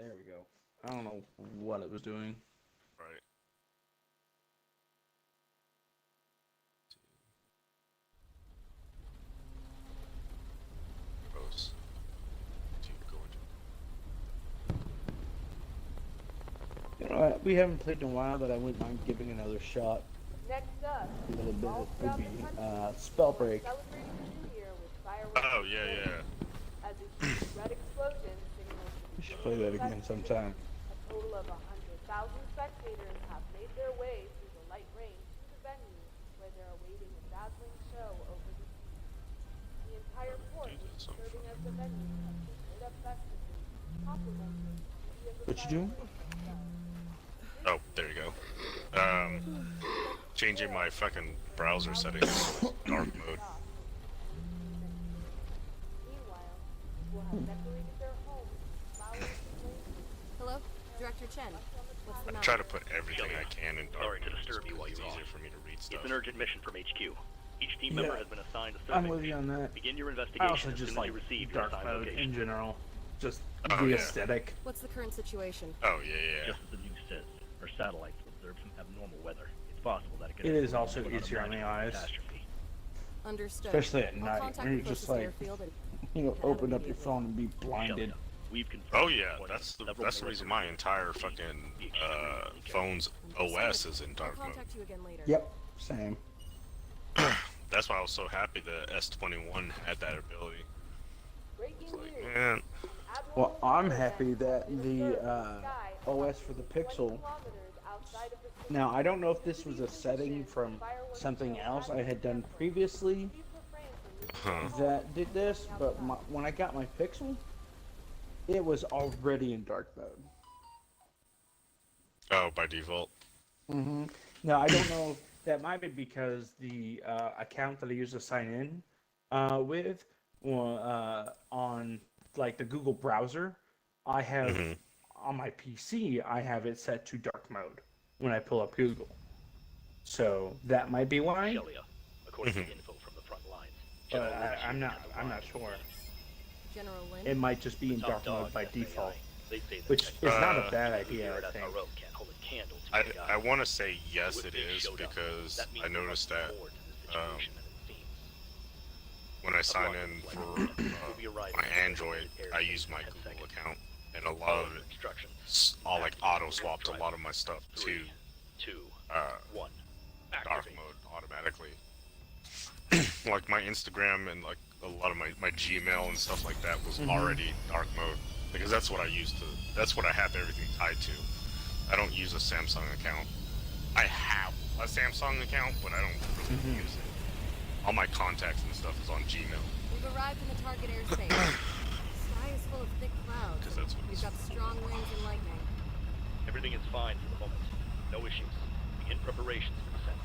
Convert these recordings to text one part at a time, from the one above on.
There we go. I don't know what it was doing. Right. Gross. You know what? We haven't played in a while, but I wouldn't mind giving another shot. Next up, A little bit all would throughout be the country, Spellbreak. celebrating the new year with fireworks. Oh yeah. As a huge red explosion signals the We should beginning play of that the again festivities. sometime. A total of 100,000 spectators have made their way through the light rain to the venue, where they're awaiting a dazzling show over the sea. The entire port is serving as the venue as they lit up festively, complementing the beauty of the What you doing? fireworks themselves. Oh, there you go. Changing my fucking browser settings to dark mode. Meanwhile, people have decorated their homes with flowers and lanterns. Hello? Director Chen. What's the I matter? try to put everything I can in dark Sorry to mode disturb you while because you're it's off. easier for me to read stuff. It's an urgent mission from HQ. Each team member has been assigned a I'm certain with you on mission. that. Begin your I investigation also as just soon as like you receive your dark assigned mode location. in general. Just Oh, the yeah. aesthetic. What's the current situation? Oh yeah. Just as the news says, our satellites observed some abnormal weather. It's possible that it could It is have also been an easier on the unimaginable eyes. catastrophe. Understood. Especially at I'll night contact when the you're just closest like, airfield and open up your phone and be blinded. Shelia, we've confirmed Oh yeah, the that's the several reason military my entire agencies fucking be extremely phone's OS is in I'll dark mode. contact you again later. Yep, same. That's why I was so happy the S21 had that ability. Breaking It's like, news. man, Well, I'm happy that the OS for the Pixel. Now, I don't know if this was a setting from something else I had done previously that did this, but when I got my Pixel, it was already in dark mode. oh, by default. Now, I don't know. That might be because the account that I used to sign in with on like the Google browser, I have on my PC, I have it set to dark mode when I pull up Google. So that might be why. Shelia, according to info from the front lines, But General Lynch I'm has not. the I'm line. not sure. General Lynn? It might just be in Top dark mode dog by at the default, FBI. They say that which is not a bad idea. here I at think. SRO can't hold a candle to the I want to say yes, With it this is showdown, because that means I there noticed must that be more to this situation than it seems. when I sign in for We'll be arriving my at the Android, area I in use my 10 Google seconds. account, and a lot Follow of the it, instructions. I'll like auto swapped a lot of my stuff to 3, 2, uh, 1. dark Activate. mode automatically. Like my Instagram and like a lot of my Gmail and stuff like that was already dark mode because that's what I used to. That's what I have everything tied to. I don't use a Samsung account. I have a Samsung account, but I don't really use it. All my contacts and stuff is on Gmail. We've arrived in the target airspace. The sky is full of thick clouds. 'Cause that's what We've it's got strong winds and lightning. Everything is fine for the moment. No issues. Begin preparations for descent.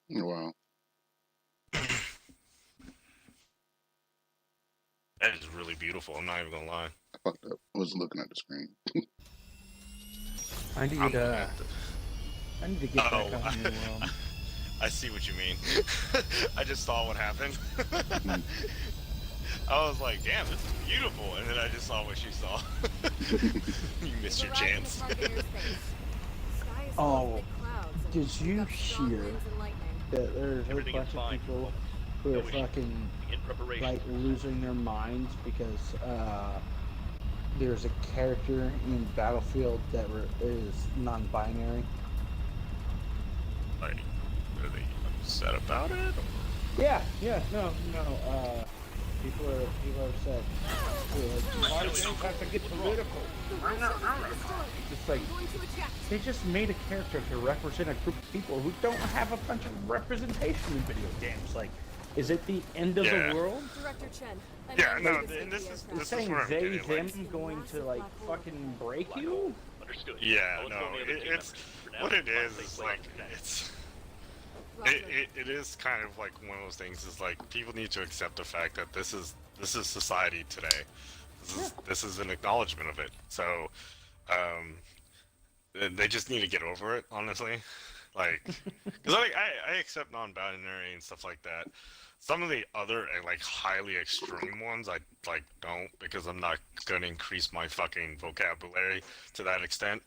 Wow. That is really beautiful. I'm not even gonna lie. I fucked up. I was looking at the screen. I need I'm I need to get back Oh. on the world. I see what you mean. I just saw what happened. I was like, damn, this is beautiful. And then I just saw what she saw. You missed your We've arrived in the chance. target airspace. The sky is full Oh, of thick clouds. And did we've you got strong hear winds and lightning. That there's a Everything is bunch of fine for the people moment. who No are issues. fucking Begin preparations. like losing their minds because there's a character in Battlefield that is non-binary. Like, are they upset about it? Yeah, no. People are upset. Why do you have to get political? It's just like Going to eject. they just made a character to represent a group of people who don't have a bunch of representation in video games. Like, is it the end of Yeah. the world? Director Chen. I'm Yeah, managing no, to save and the this is aircraft. You're this saying where I'm they, getting, like, them going to like fucking break Black you? hole. Understood. yeah, Now let's no, go on the other team it's members. For now, what it find is safe is places like to descend. it's. Roger. It is kind of like one of those things. Is like people need to accept the fact that this is society today. This is an acknowledgement of it. So, they just need to get over it. Honestly, like, because I accept non-binary and stuff like that. some of the other like highly extreme ones I like don't, because I'm not gonna increase my fucking vocabulary to that extent.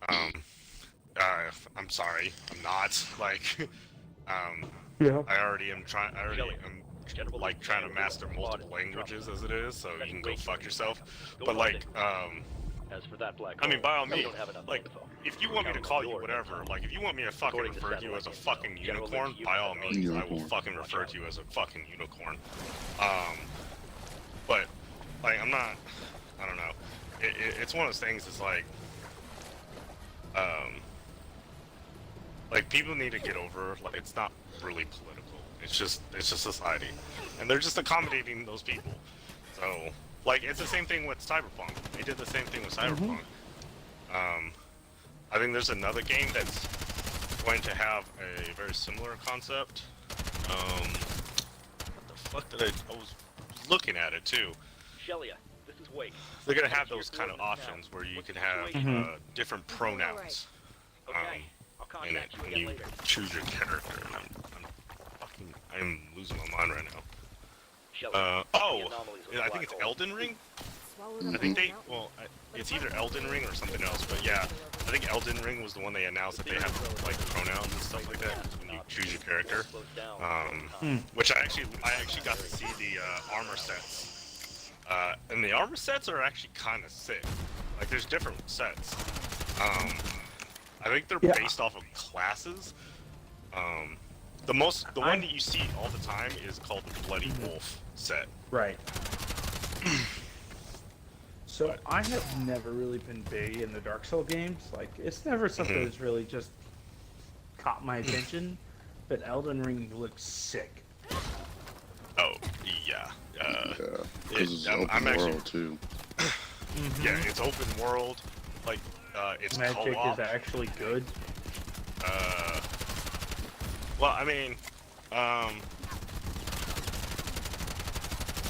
I'm sorry, I'm not like Yeah. I already am trying. I already Kelly, am General like Lee, trying to General master Lee, multiple spotted. languages as it is, so you can go fuck yourself. Go But like, hunting. As for that black I mean, hole, by all we means, don't have enough like, info. if you want me to Count call on you your whatever, intel. like, if you want me to fucking According to refer to you as a satellite fucking intel, General unicorn, Lee, by all you means, I will Unicorn. fucking Watch refer out. to you as a fucking unicorn. But like, I'm not. I don't know. It's one of those things. It's like people need to get over. Like, it's not really political. It's just society, and they're just accommodating those people. So, like, it's the same thing with Cyberpunk. They did the same thing with Cyberpunk. I think there's another game that's going to have a very similar concept. What the fuck did I was looking at it too. Shelia, this is Wake. They're gonna have those kind of options where you can have different pronouns Okay, I'll in it contact you when again you later. choose your character. And I'm losing my mind right now. Shelia, Oh, I think it's Elden Ring. I think it's either Elden Ring or something else, but yeah, I think Elden Ring was the one they announced that they have like pronouns and stuff like that when you choose your character. Which I actually got to see the armor sets, and the armor sets are actually kind of sick. Like, there's different sets. I think they're based off of classes. The one that you see all the time is called the Bloody Wolf set. Right. So I have never really been big in the Dark Souls games. Like, it's never something that's really just caught my attention. But Elden Ring looks sick. Oh, yeah. Because it's open world too. Yeah, it's open world. Like, it's Magic co-op. is actually good. Well, I mean,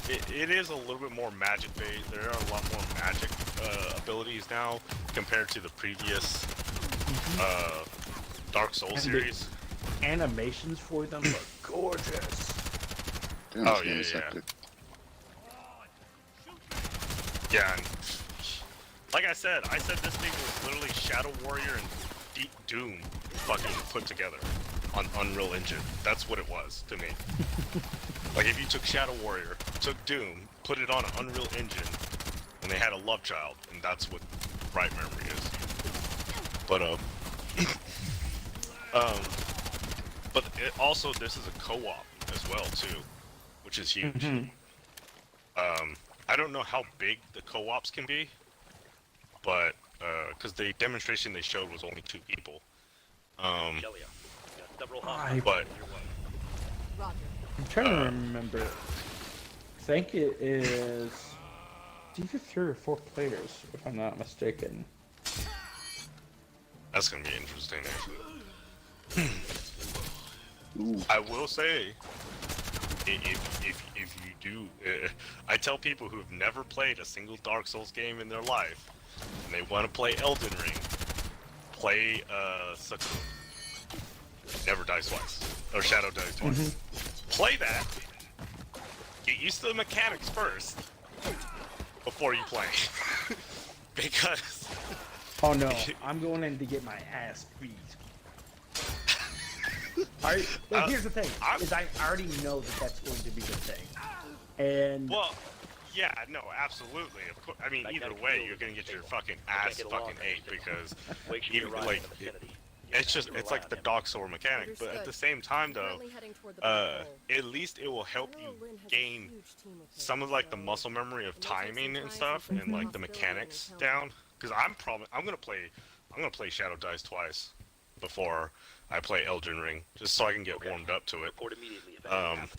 it is a little bit more magic based. There are a lot more magic abilities now compared to the previous Dark Souls series. Animations for them are gorgeous. Damn, Oh, this yeah, game is hectic. Yeah, and like I said this thing was literally Shadow Warrior and Deep Doom fucking put together on Unreal Engine. That's what it was to me. Like, if you took Shadow Warrior, took Doom, put it on an Unreal Engine, and they had a love child, and that's what Right Memory is. But but also this is a co-op as well too, which is huge. I don't know how big the co-ops can be, but because the demonstration they showed was only 2 people. Shelia, got several I- hostiles But on your way. Roger. I'm trying to remember. I think it is either 3 or 4 players, if I'm not mistaken. that's gonna be interesting, actually. Ooh, I will say, if you do, I tell people who have never played a single Dark Souls game in their life, and they want to play Elden Ring, play Sakura. Never Dies Twice, or Shadow Dies Twice. Play that. Get used to the mechanics first before you play, because Oh no, I'm going in to get my ass beat. Well, here's the thing: is I already know that that's going to be the thing, and well, yeah, no, absolutely. Of course, I mean, either way, you're gonna get your fucking ass fucking ate because Wake should be even arriving like in the vicinity. it's just it's like the Dark Soul mechanic, but at the same time though, Currently heading toward the black hole. at least it will help you General Lin has a gain huge team of his, some of like the so muscle memory of it may take some timing and time stuff, to put and like the possibility mechanics in down. Because I'm gonna play Shadow Dies Twice before I play Elden Ring, just so I can get warmed up to it. Report immediately if anything happens.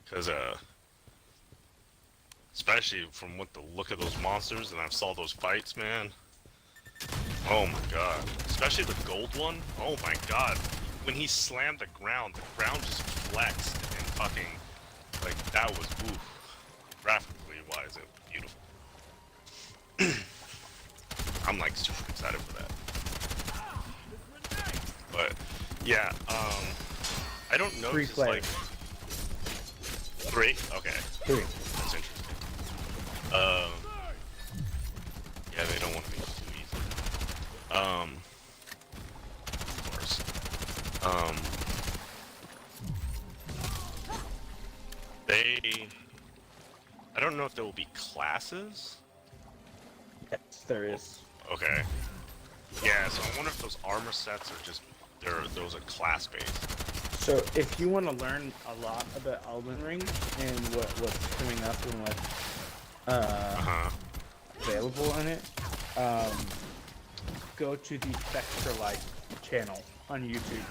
Because especially from what the look of those monsters, and I saw those fights, man. Oh my god, especially the gold one. Oh my god, when he slammed the ground just flexed and fucking like that was oof. Graphically wise, it was beautiful. I'm like super excited for that. But yeah, I don't know. Free Just play. like 3? Okay. 3. That's interesting. Yeah, they don't want to make it too easy. Of course. I don't know if there will be classes. Yes, there is. Okay. Yeah, so I wonder if those armor sets are just those are class based. So if you want to learn a lot about Elden Ring and what's coming up and what's available in it, go to the Extra Life channel on YouTube.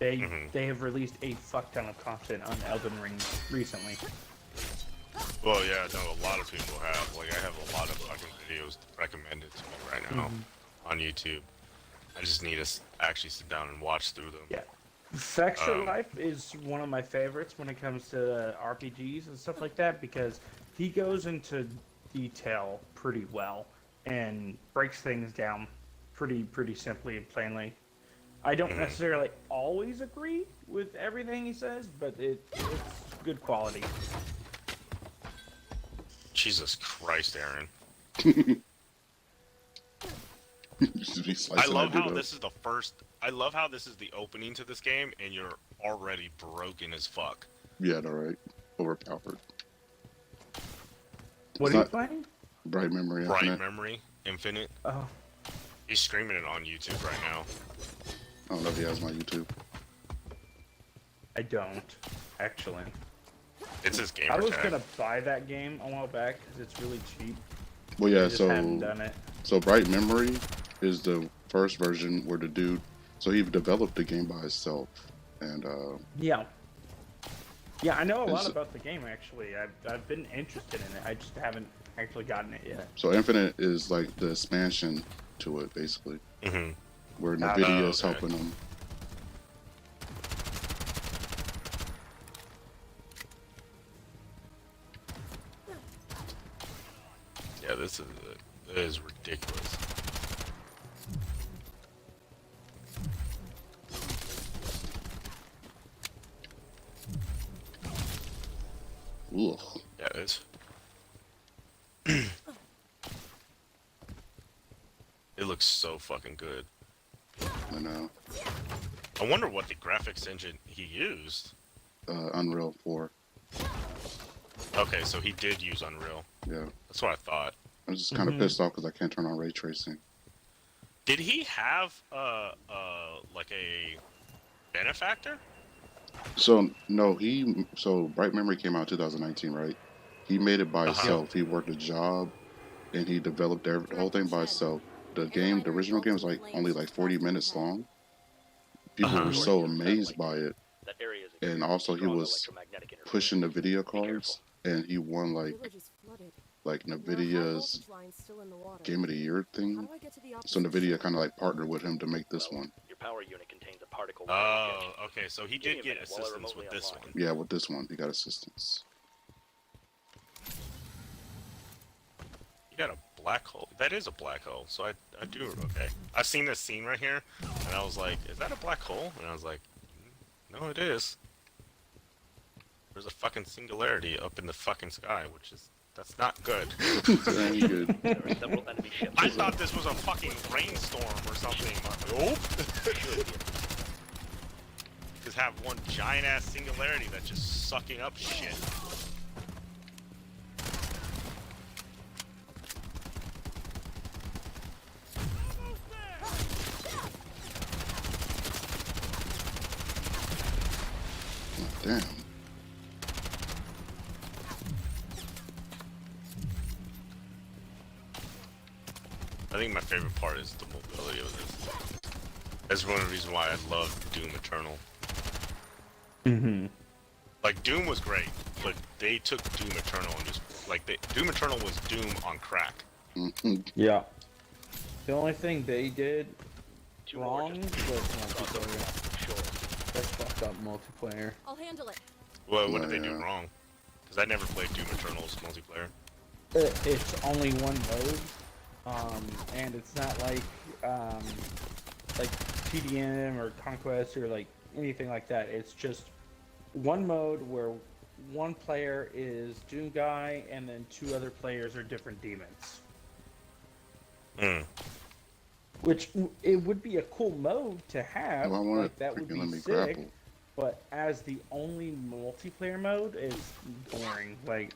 They have released a fuck ton of content on Elden Ring recently. Well, yeah, no, a lot of people have. Like, I have a lot of fucking videos recommended to me right now on YouTube. I just need to actually sit down and watch through them. Yeah. Extra Life is one of my favorites when it comes to RPGs and stuff like that because he goes into detail pretty well and breaks things down pretty simply and plainly. I don't necessarily always agree with everything he says, but it's good quality. Jesus Christ, Aaron. I love how this is the first. I love how this is the opening to this game, and you're already broken as fuck. Yeah, no, right. Overpowered. What are you playing? Bright Memory. Bright Memory Infinite. Oh. He's streaming it on YouTube right now. I don't know if he has my YouTube. I don't, actually. It's his gamer I was tag. gonna buy that game a while back because it's really cheap. Well, yeah, I just hadn't done it. So Bright Memory is the first version where the dude, so he developed the game by himself, and Yeah, I know a lot about the game actually. I've been interested in it. I just haven't actually gotten it yet. So Infinite is like the expansion to it, basically, where Nvidia is helping them. Yeah, this is ridiculous. Ugh. Yeah, it is. It looks so fucking good. I know. I wonder what the graphics engine he used. Unreal 4. Okay, so he did use Unreal. Yeah. That's what I thought. I'm just kind of pissed off because I can't turn on ray tracing. Did he have like a benefactor? So no, so Bright Memory came out in 2019, right? He made it by himself. He worked a job, and he developed the whole thing by himself. The original game was only 40 minutes long. People were so amazed by it, and also he was pushing the video cards, and he won like Nvidia's Game of the Year thing. So Nvidia kind of partnered with him to make this one. Your power unit contains a particle. Oh, okay. So he did get assistance with this one. Yeah, with this one, he got assistance. You got a black hole. That is a black hole. So I do. Okay. I've seen this scene right here, and I was like, "Is that a black hole?" And I was like, "No, it is." There's a fucking singularity up in the fucking sky, that's not good. That ain't good. There are several enemy ships. I thought this was a fucking rainstorm or something. Nope. Just have one giant ass singularity that's just sucking up shit. Damn. I think my favorite part is the mobility of this. That's one of the reasons why I love Doom Eternal. Like, Doom was great, but they took Doom Eternal and just, Doom Eternal was Doom on crack. Yeah. The only thing they did wrong was multiplayer. They fucked up multiplayer. I'll handle it. Well, what did they do wrong? Because I never played Doom Eternal's multiplayer. It's only one mode. And it's not like TDM or Conquest or anything like that. It's just one mode where one player is Doom Guy, and then 2 other players are different demons. Hmm. Which it would be a cool mode to have. No, I want Like that would freaking let be me sick. grapple. But as the only multiplayer mode, it's boring. Like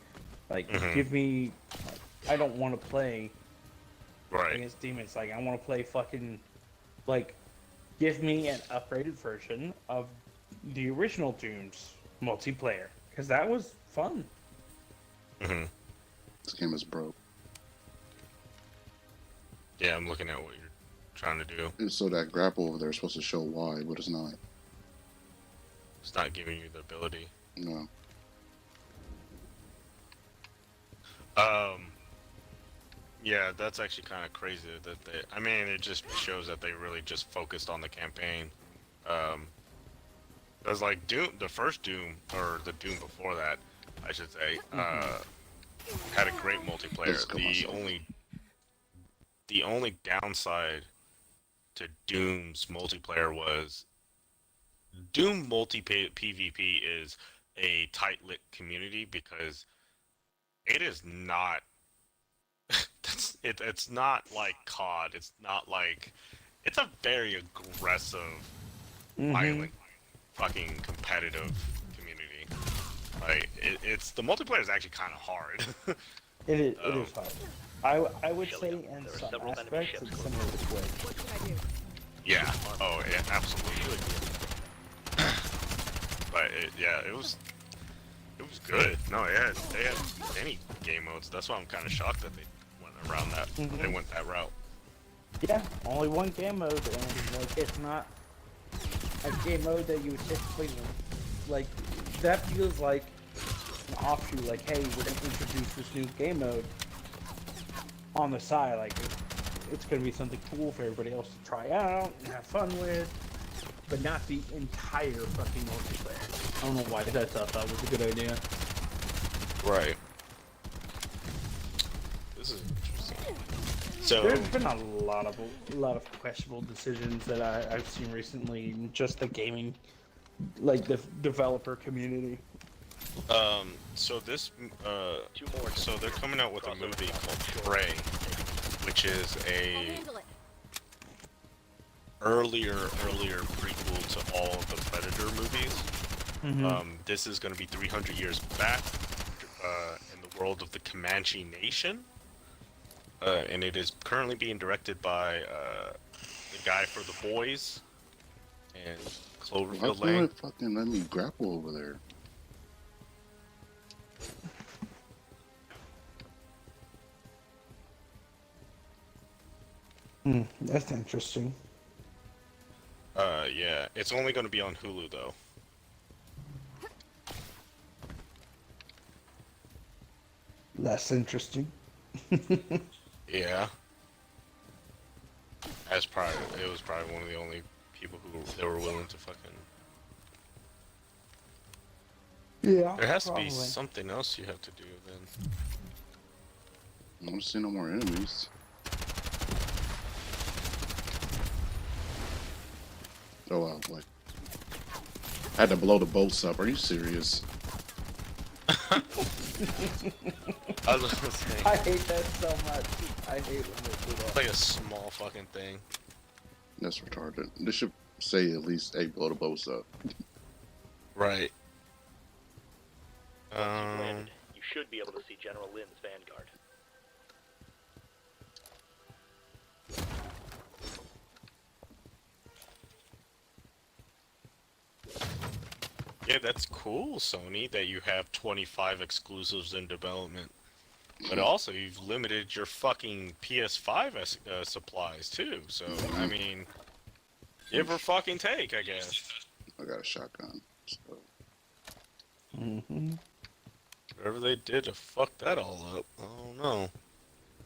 Mhm. give me. I don't want to play Right. against demons. Like I want to play fucking. Like, give me an upgraded version of the original Doom's multiplayer, because that was fun. Hmm. This game is broke. Yeah, I'm looking at what you're trying to do. And so that grapple over there is supposed to show why, but it's not. It's not giving you the ability. No. Yeah, that's actually kind of crazy that they. I mean, it just shows that they really just focused on the campaign. Because like Doom, the first Doom, or the Doom before that, I should say, had a great multiplayer. Let's go myself. The only downside to Doom's multiplayer was Doom PvP is a tight-lit community because it is not. It's not like COD. It's not like. It's a very aggressive, violent, fucking competitive community. Like it's the multiplayer is actually kind of hard. It is hard. I would say Shelly, in there are some several enemy aspects ships it's close. similar to Quake. What should I do? Yeah. Oh, yeah, absolutely. But it was good. No, yeah, they had many game modes. That's why I'm kind of shocked that they went around that. They went that route. Yeah, only one game mode, and like it's not a game mode that you would typically like. That feels like an offshoot. Like, hey, we're gonna introduce this new game mode on the side. Like, it's gonna be something cool for everybody else to try out and have fun with, but not the entire fucking multiplayer. I don't know why I thought that was a good idea. Right. This is interesting. So There's been a lot of questionable decisions that I've seen recently in just the gaming, like the developer community. so this, Two more. so they're coming out with a Crossover movie called concept. Prey, which is I'll a handle it. earlier prequel to all of the Predator movies. This is going to be 300 years back in the world of the Comanche Nation, and it is currently being directed by the guy for The Boys and Why Cloverfield don't Lane. it fucking let me grapple over there? That's interesting. Yeah, it's only going to be on Hulu though. Less interesting. Yeah. It was probably one of the only people who they were willing to fucking. Yeah. There has probably. to be something else you have to do then. I don't see no more enemies. Oh wow, like I had to blow the boats up. Are you serious? I was gonna say, I hate that so much. I hate when they do it's that. like a small fucking thing. That's retarded. This should say at least, hey, blow the boats up. Right. Once you've landed, you should be able to see General Lin's vanguard. Yeah, that's cool, Sony, that you have 25 exclusives in development. But also, you've limited your fucking PS5 supplies too. So, I mean, give or fucking take, I guess. I got a shotgun. So. Whatever they did to fuck that all up, I don't know.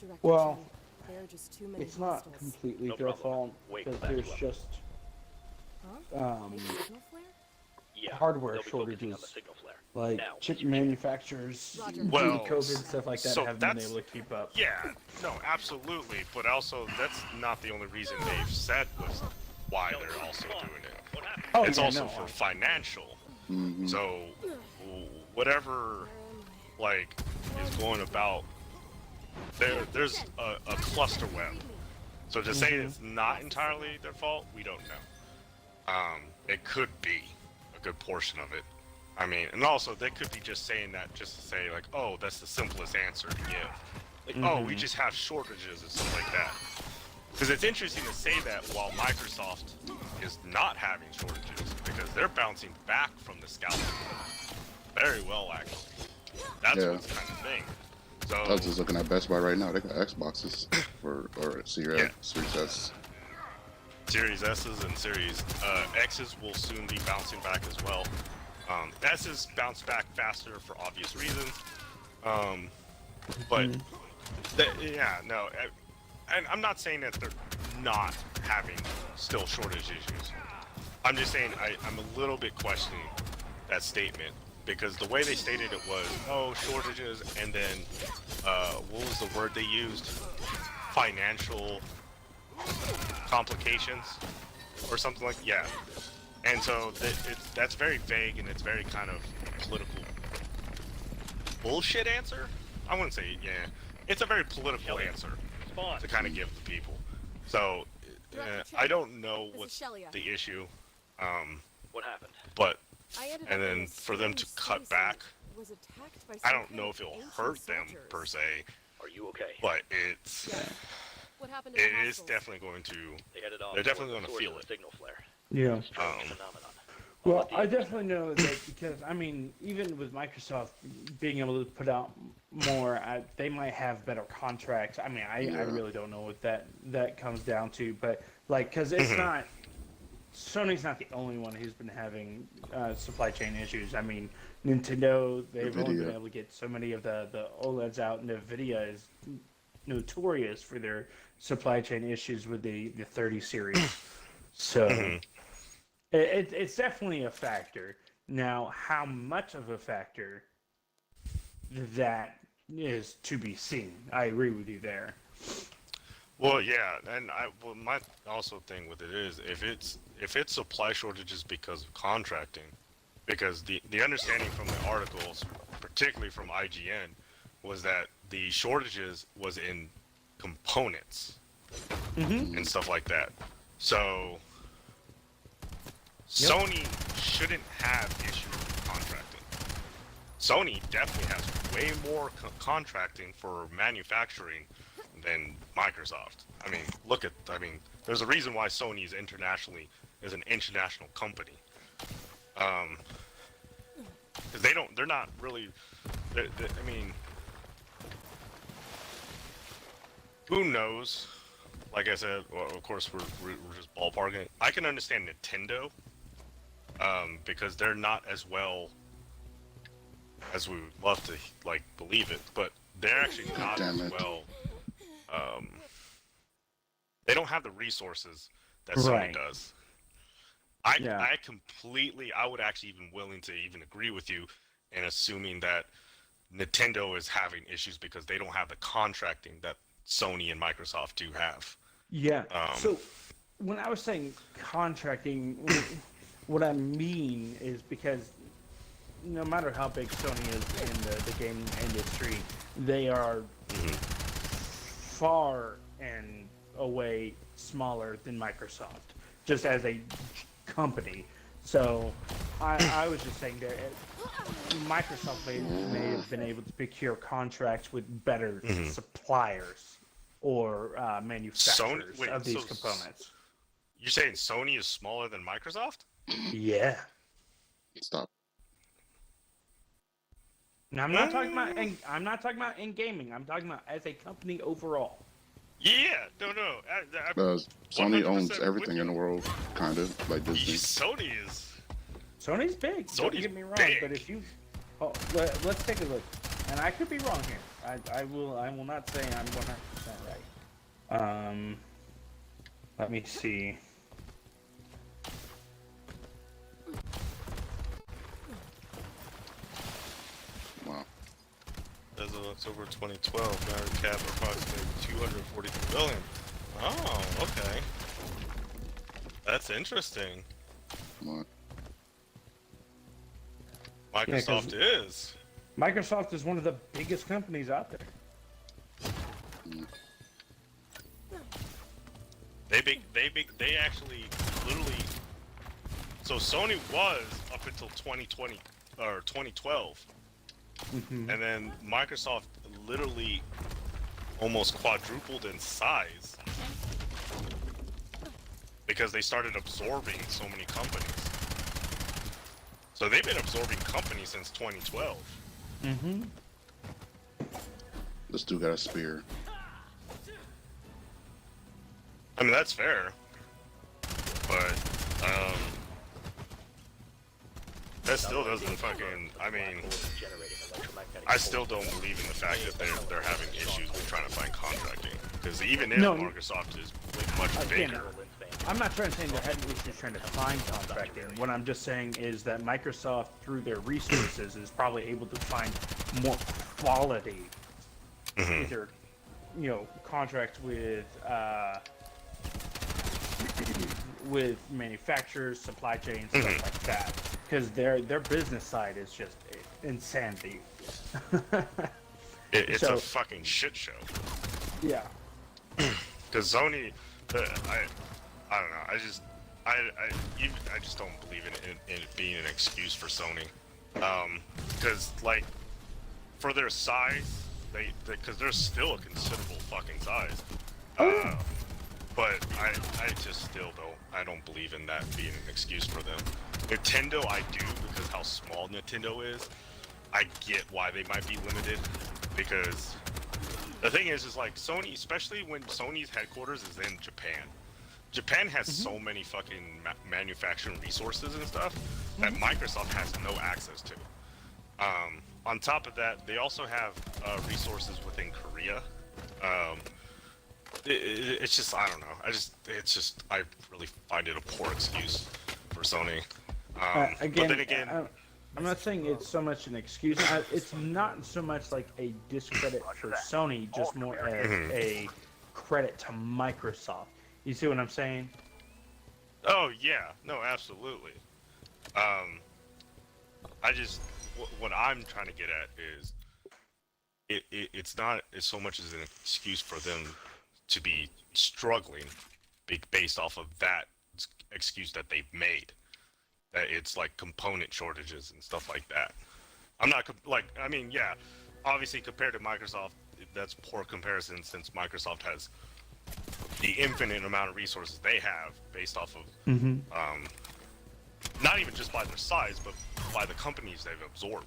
Director Well, Chen, there are just too many It's not hostiles. completely No their problem. fault Wait, because back there's you up. just Huh? A signal flare? Yeah, hardware they'll be focusing on shortages. the signal flare. like Now, chip as you manufacturers Roger. due to Well, COVID and stuff like that so haven't been that's- able to keep up. Yeah, no, absolutely. But also, that's not the only reason they've said was why they're also doing it. What happened? Oh, It's yeah, also no, for financial. Mhm. So, whatever like is going about, there's a cluster web. So to say it's not entirely their fault, we don't know. It could be a good portion of it. I mean, and also they could be just saying that just to say like, oh, that's the simplest answer to give. Like, oh, we just have shortages and stuff like that. Because it's interesting to say that while Microsoft is not having shortages, because they're bouncing back from the scalping very well, actually. That's what's kind of thing. So I was just looking at Best Buy right now. They got Xboxes or Series S. Series S's and Series X's will soon be bouncing back as well. S's bounce back faster for obvious reasons. But yeah, no. And I'm not saying that they're not having still shortage issues. I'm just saying I'm a little bit questioning that statement because the way they stated it was, oh, shortages, and then what was the word they used? Financial complications or something like yeah. And so that's very vague and it's very kind of political bullshit answer. I wouldn't say it's a very political answer to kind of give the people. So I don't know what's the issue. What happened? But and then for them to cut back, I don't know if it'll hurt them per se. Are you okay? But it's What happened it is definitely going to. They're definitely going to feel it. Signal flare. Yeah. Phenomenon. Well, I definitely know that because, I mean, even with Microsoft being able to put out more, they might have better contracts. I mean, I really don't know what that comes down to, but, like, because it's not, Sony's not the only one who's been having supply chain issues. I mean, Nintendo, they've only been able to get so many of the OLEDs out, and Nvidia is notorious for their supply chain issues with the 30 series. So... It's definitely a factor. Now, how much of a factor, that is to be seen. I agree with you there. Well, yeah, and my also thing with it is if it's supply shortages because of contracting, because the understanding from the articles, particularly from IGN, was that the shortages was in components and stuff like that. So. Yep. Sony shouldn't have issues with contracting. Sony definitely has way more contracting for manufacturing than Microsoft. I mean, there's a reason why Sony is an international company. Because they're not really, I mean, who knows? Like I said, well, of course, we're just ballparking. I can understand Nintendo. Because they're not as well as we would love to believe it, but they're actually not as well. They don't have the resources that Sony does. I would actually even willing to even agree with you in assuming that Nintendo is having issues because they don't have the contracting that Sony and Microsoft do have. Yeah. So when I was saying contracting. What I mean is because no matter how big Sony is in the gaming industry, they are far and away smaller than Microsoft, just as a company. So I was just saying that Microsoft may have been able to procure contracts with better suppliers or manufacturers of these components. You're saying Sony is smaller than Microsoft? Yeah. Stop. Now, I'm not talking about in gaming. I'm talking about as a company overall. Yeah, no. Sony owns everything in the world, kind of like Disney. Sony's big. Don't get me wrong, but if you, let's take a look. And I could be wrong here. I will not say I'm 100% right. Let me see. Wow. As of October 2012, market cap approximately $243 billion. Oh, okay. That's interesting. What? Microsoft is. Microsoft is one of the biggest companies out there. They actually literally. So Sony was up until 2020 or 2012, and then Microsoft literally almost quadrupled in size because they started absorbing so many companies. So they've been absorbing companies since 2012. This dude got a spear. I mean, that's fair, but that still doesn't fucking. I mean, I still don't believe in the fact that they're having issues with trying to find contracting, because even if Microsoft is much bigger. I'm not trying to say they're having issues trying to find contracting. What I'm just saying is that Microsoft, through their resources, is probably able to find more quality, either, contracts with manufacturers, supply chains, stuff like that. Because their business side is just insanity. It's a fucking shit show. Yeah. Because Sony, I don't know. I just don't believe in it being an excuse for Sony. Because like, for their size, because they're still a considerable fucking size. But I just still don't believe in that being an excuse for them. Nintendo, I do, because how small Nintendo is. I get why they might be limited, because the thing is like Sony, especially when Sony's headquarters is in Japan. Japan has so many fucking manufacturing resources and stuff that Microsoft has no access to. On top of that, they also have resources within Korea. It's just, I don't know. I really find it a poor excuse for Sony. Again, but then again, I'm not saying it's so much an excuse. It's not so much like a discredit for Sony, just more as a credit to Microsoft. You see what I'm saying? Oh yeah, no, absolutely. What I'm trying to get at is, it's not as so much as an excuse for them to be struggling, based off of that excuse that they've made. That it's like component shortages and stuff like that. I'm not I mean, yeah, obviously compared to Microsoft, that's poor comparison, since Microsoft has the infinite amount of resources they have based off of, not even just by their size, but by the companies they've absorbed.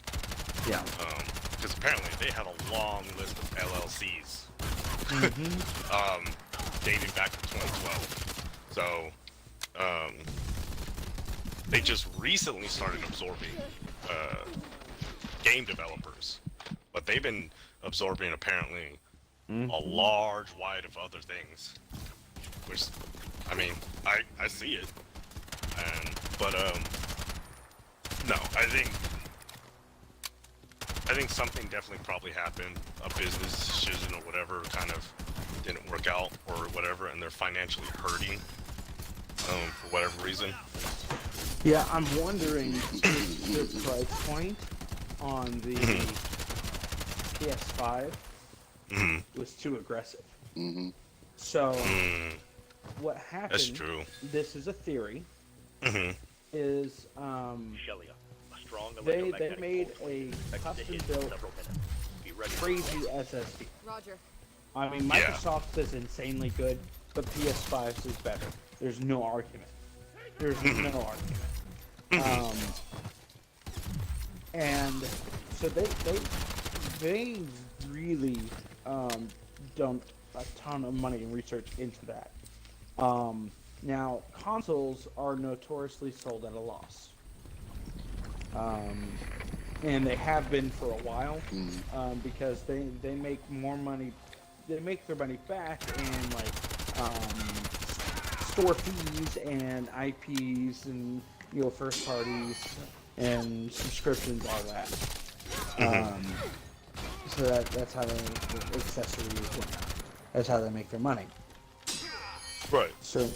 Yeah. Because apparently they have a long list of LLCs, dating back to 2012. So, they just recently started absorbing game developers, but they've been absorbing apparently a large wide of other things, which, I mean, I see it, but no, I think something definitely probably happened, a business decision or whatever kind of didn't work out or whatever, and they're financially hurting for whatever reason. Yeah, I'm wondering if the price point on the PS5 was too aggressive. So, what happened? That's true. This is a theory. Is Shelia, a strong they electromagnetic made pulse wave a expected to hit in custom-built several minutes. Be ready for crazy SSD. Roger. I mean, Microsoft is insanely good, but PS5 is better. There's no argument. There's no argument. And so they really dumped a ton of money and research into that. Now, consoles are notoriously sold at a loss. And they have been for a while, because they make more money, they make their money back in like store fees and IPs and first parties and subscriptions, all that. So that's how they make the accessories, and that's how they make their money. Right. So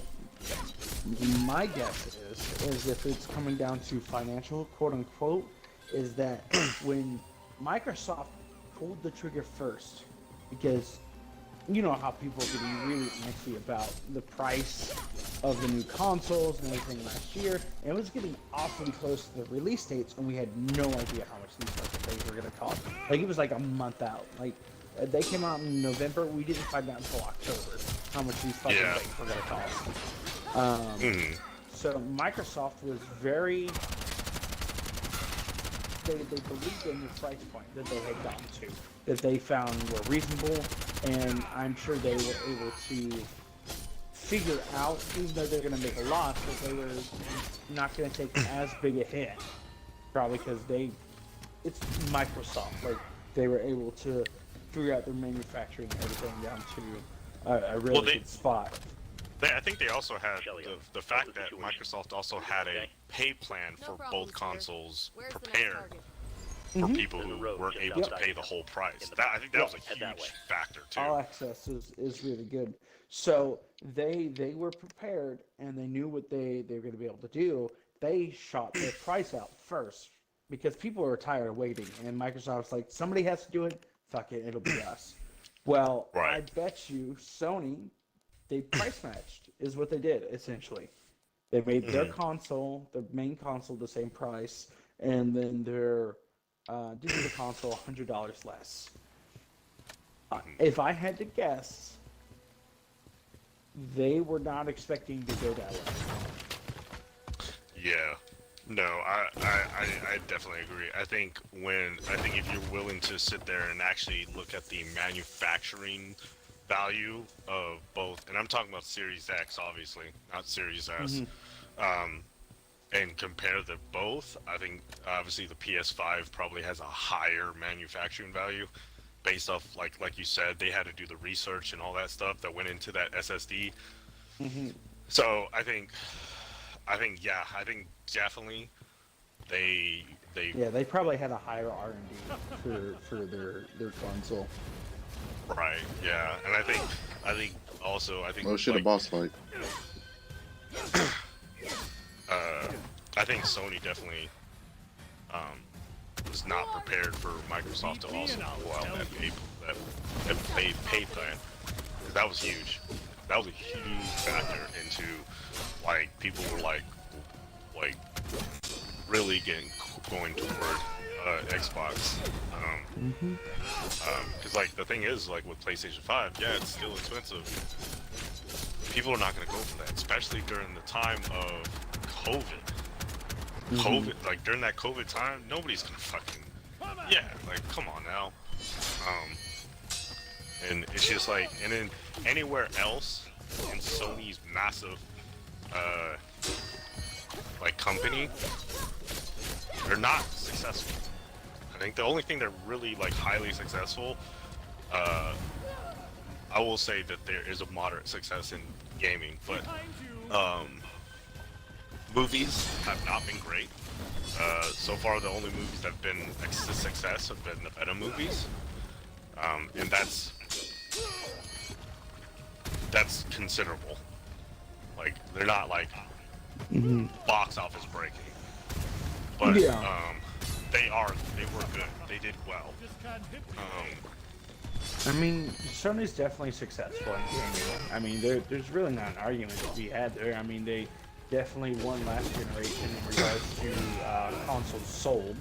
my guess is if it's coming down to financial, quote unquote, is that when Microsoft pulled the trigger first, because you know how people are getting really antsy about the price of the new consoles and everything last year, and it was getting awfully close to the release dates, and we had no idea how much these fucking things were going to cost. Like, it was like a month out. Like, they came out in November, we didn't find out until October how much these fucking things were going to cost. So Microsoft was very... They believed in the price point that they had gotten to, that they found were reasonable, and I'm sure they were able to figure out, even though they're going to make a loss, that they were not going to take as big a hit, probably because it's Microsoft. Like, they were able to figure out their manufacturing and everything down to a really good spot. I think they also had the fact that Microsoft also had a pay plan for both consoles prepared for people who weren't able to pay the whole price. I think that was a huge factor too. All access is really good. So they were prepared, and they knew what they were going to be able to do. They shot their price out first because people were tired of waiting, and Microsoft's like, somebody has to do it. Fuck it, it'll be us. Well, I bet you Sony, they price matched is what they did essentially. They made their console, their main console, the same price, and then their digital console $100 less. If I had to guess, they were not expecting to go that way. Yeah. No, I definitely agree. I think if you're willing to sit there and actually look at the manufacturing value of both, and I'm talking about Series X, obviously, not Series S, and compare the both, I think obviously the PS5 probably has a higher manufacturing value based off, like you said, they had to do the research and all that stuff that went into that SSD. So I think definitely they probably had a higher R&D for their console. Right. Yeah, and I think also oh shit, a boss fight. I think Sony definitely was not prepared for Microsoft to also pull out that pay plan, because that was huge. That was a huge factor into, like, people were like really going toward Xbox. Because like the thing is, like with PlayStation 5, yeah, it's still expensive. People are not going to go for that, especially during the time of COVID. Like during that COVID time, nobody's gonna fucking, like, come on now. And it's just like, and then anywhere else in Sony's massive like company, they're not successful. I think the only thing they're really like highly successful, I will say that there is a moderate success in gaming, but movies have not been great. So far, the only movies that have been a success have been the meta movies, and that's considerable. Like, they're not like box office breaking, but they were good. They did well. I mean, Sony's definitely successful in gaming. I mean, there's really not an argument to be had there. I mean, they definitely won last generation in regards to consoles sold.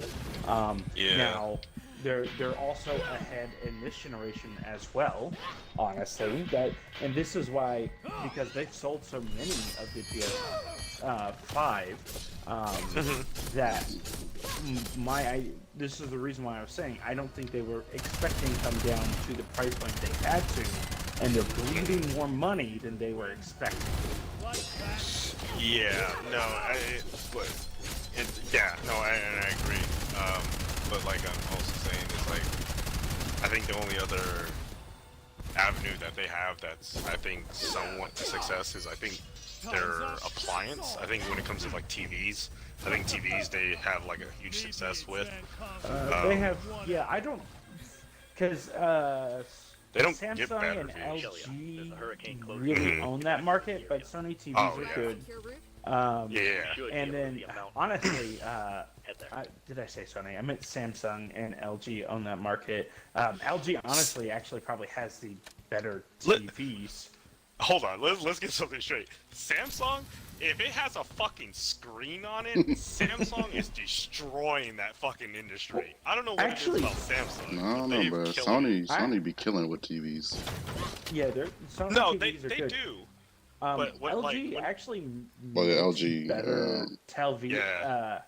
Now, they're also ahead in this generation as well, honestly. And this is why, because they've sold so many of the PS5, that this is the reason why I was saying I don't think they were expecting to come down to the price point they had to, and they're bleeding more money than they were expecting. Yeah, no, I agree. But like I'm also saying, it's like, I think the only other avenue that they have that's, I think, somewhat to success is, I think, their appliance. I think when it comes to like TVs, I think TVs they have like a huge success with. They have, I don't, because they don't Samsung get bad and reviews. LG really own that market, but Sony TVs are good. Yeah. Should And be able to then, see a mountain. honestly, Head there. did I say Sony? I meant Samsung and LG on that market. LG, honestly, actually probably has the better Let- TVs. Hold on, let's get something straight. Samsung, if it has a fucking screen on it, Samsung is destroying that fucking industry. I don't know what Actually- it is about Samsung. No, but no, they've but killed it. Sony be killing with TVs. Yeah, Sony No, TVs are they good. do. But what, LG like, actually Well, yeah, makes LG, better television. yeah.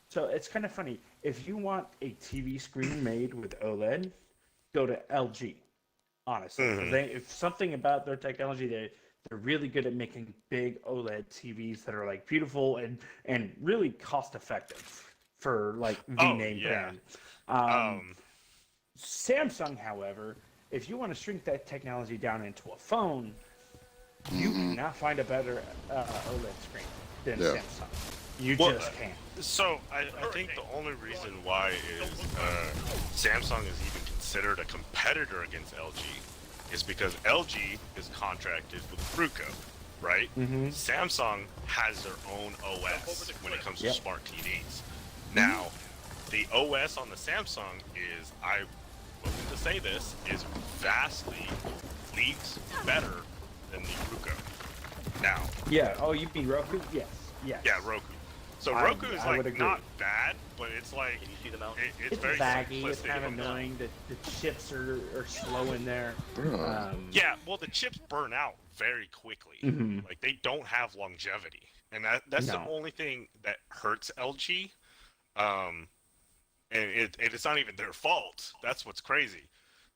So it's kind of funny. If you want a TV screen made with OLED, go to LG. Honestly, if something about their technology, they're really good at making big OLED TVs that are like beautiful and really cost effective for like the Oh, name yeah. brand. Samsung, however, if you want to shrink that technology down into a phone, you cannot find a better OLED screen than Yeah. Samsung. You Well, just can't. So I think the only reason why is Samsung is even considered a competitor against LG is because LG is contracted with Roku, right? Samsung has their own OS when it comes to Yep. smart TVs. Now, the OS on the Samsung is, I'm willing to say this, is vastly leagues better than the Roku. Now, Yeah. Oh, you mean Roku? Yes. Yes. yeah, Roku. So I- Roku is I would like agree. not bad, but it's like Can you see the mountain? it's It's very laggy. It's simplistic kind of of a design. annoying. The chips are slow in there. Bruh. Yeah, well, the chips burn out very quickly. Like they don't have longevity, and that's the No. only thing that hurts LG. And it's not even their fault. That's what's crazy.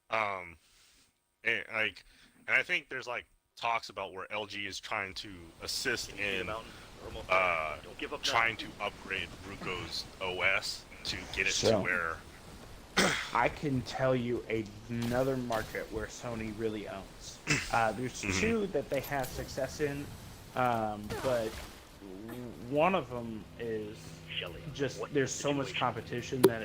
And I think there's like talks about where LG is trying to assist Can you see the in mountain? We're almost there. Don't give up now. trying to upgrade Ruko's OS to get it to So- where. I can tell you another market where Sony really owns. There's two that they have success in, but one of them is Shelley, just what there's is the so much situation? competition that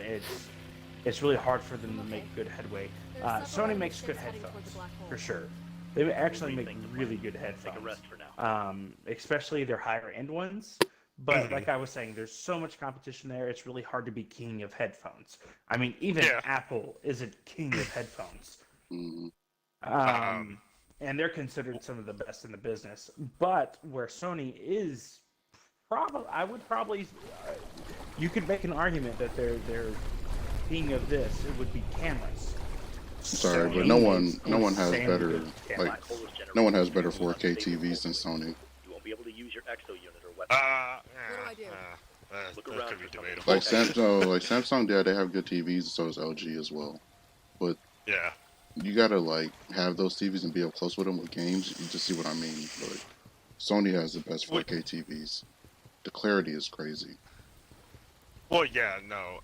it's really hard for them to make good headway. There's several Sony enemy makes good ships heading toward headphones the black hole. for sure. They actually make Rethink the really plan. good Take a headphones. rest for now. Especially their higher end ones. But like I was saying, there's so much competition there. It's really hard to be king of headphones. I mean, even Yeah. Apple isn't king of headphones. Mhm. And they're considered some of the best in the business. But where Sony is, I would probably, you could make an argument that they're king of this. It would be cameras. Sorry, but Sony no makes one has insanely better good cameras. like no one has better 4K TVs than Sony. You won't be able to use your exo unit or weapon. do I do? Look that around could be for something. debatable. Like Samsung, yeah, they have good TVs, so does LG as well. But Yeah. you gotta like have those TVs and be up close with them with games. You just see what I mean. But Sony has the best 4K TVs. The clarity is crazy. Well, yeah, no.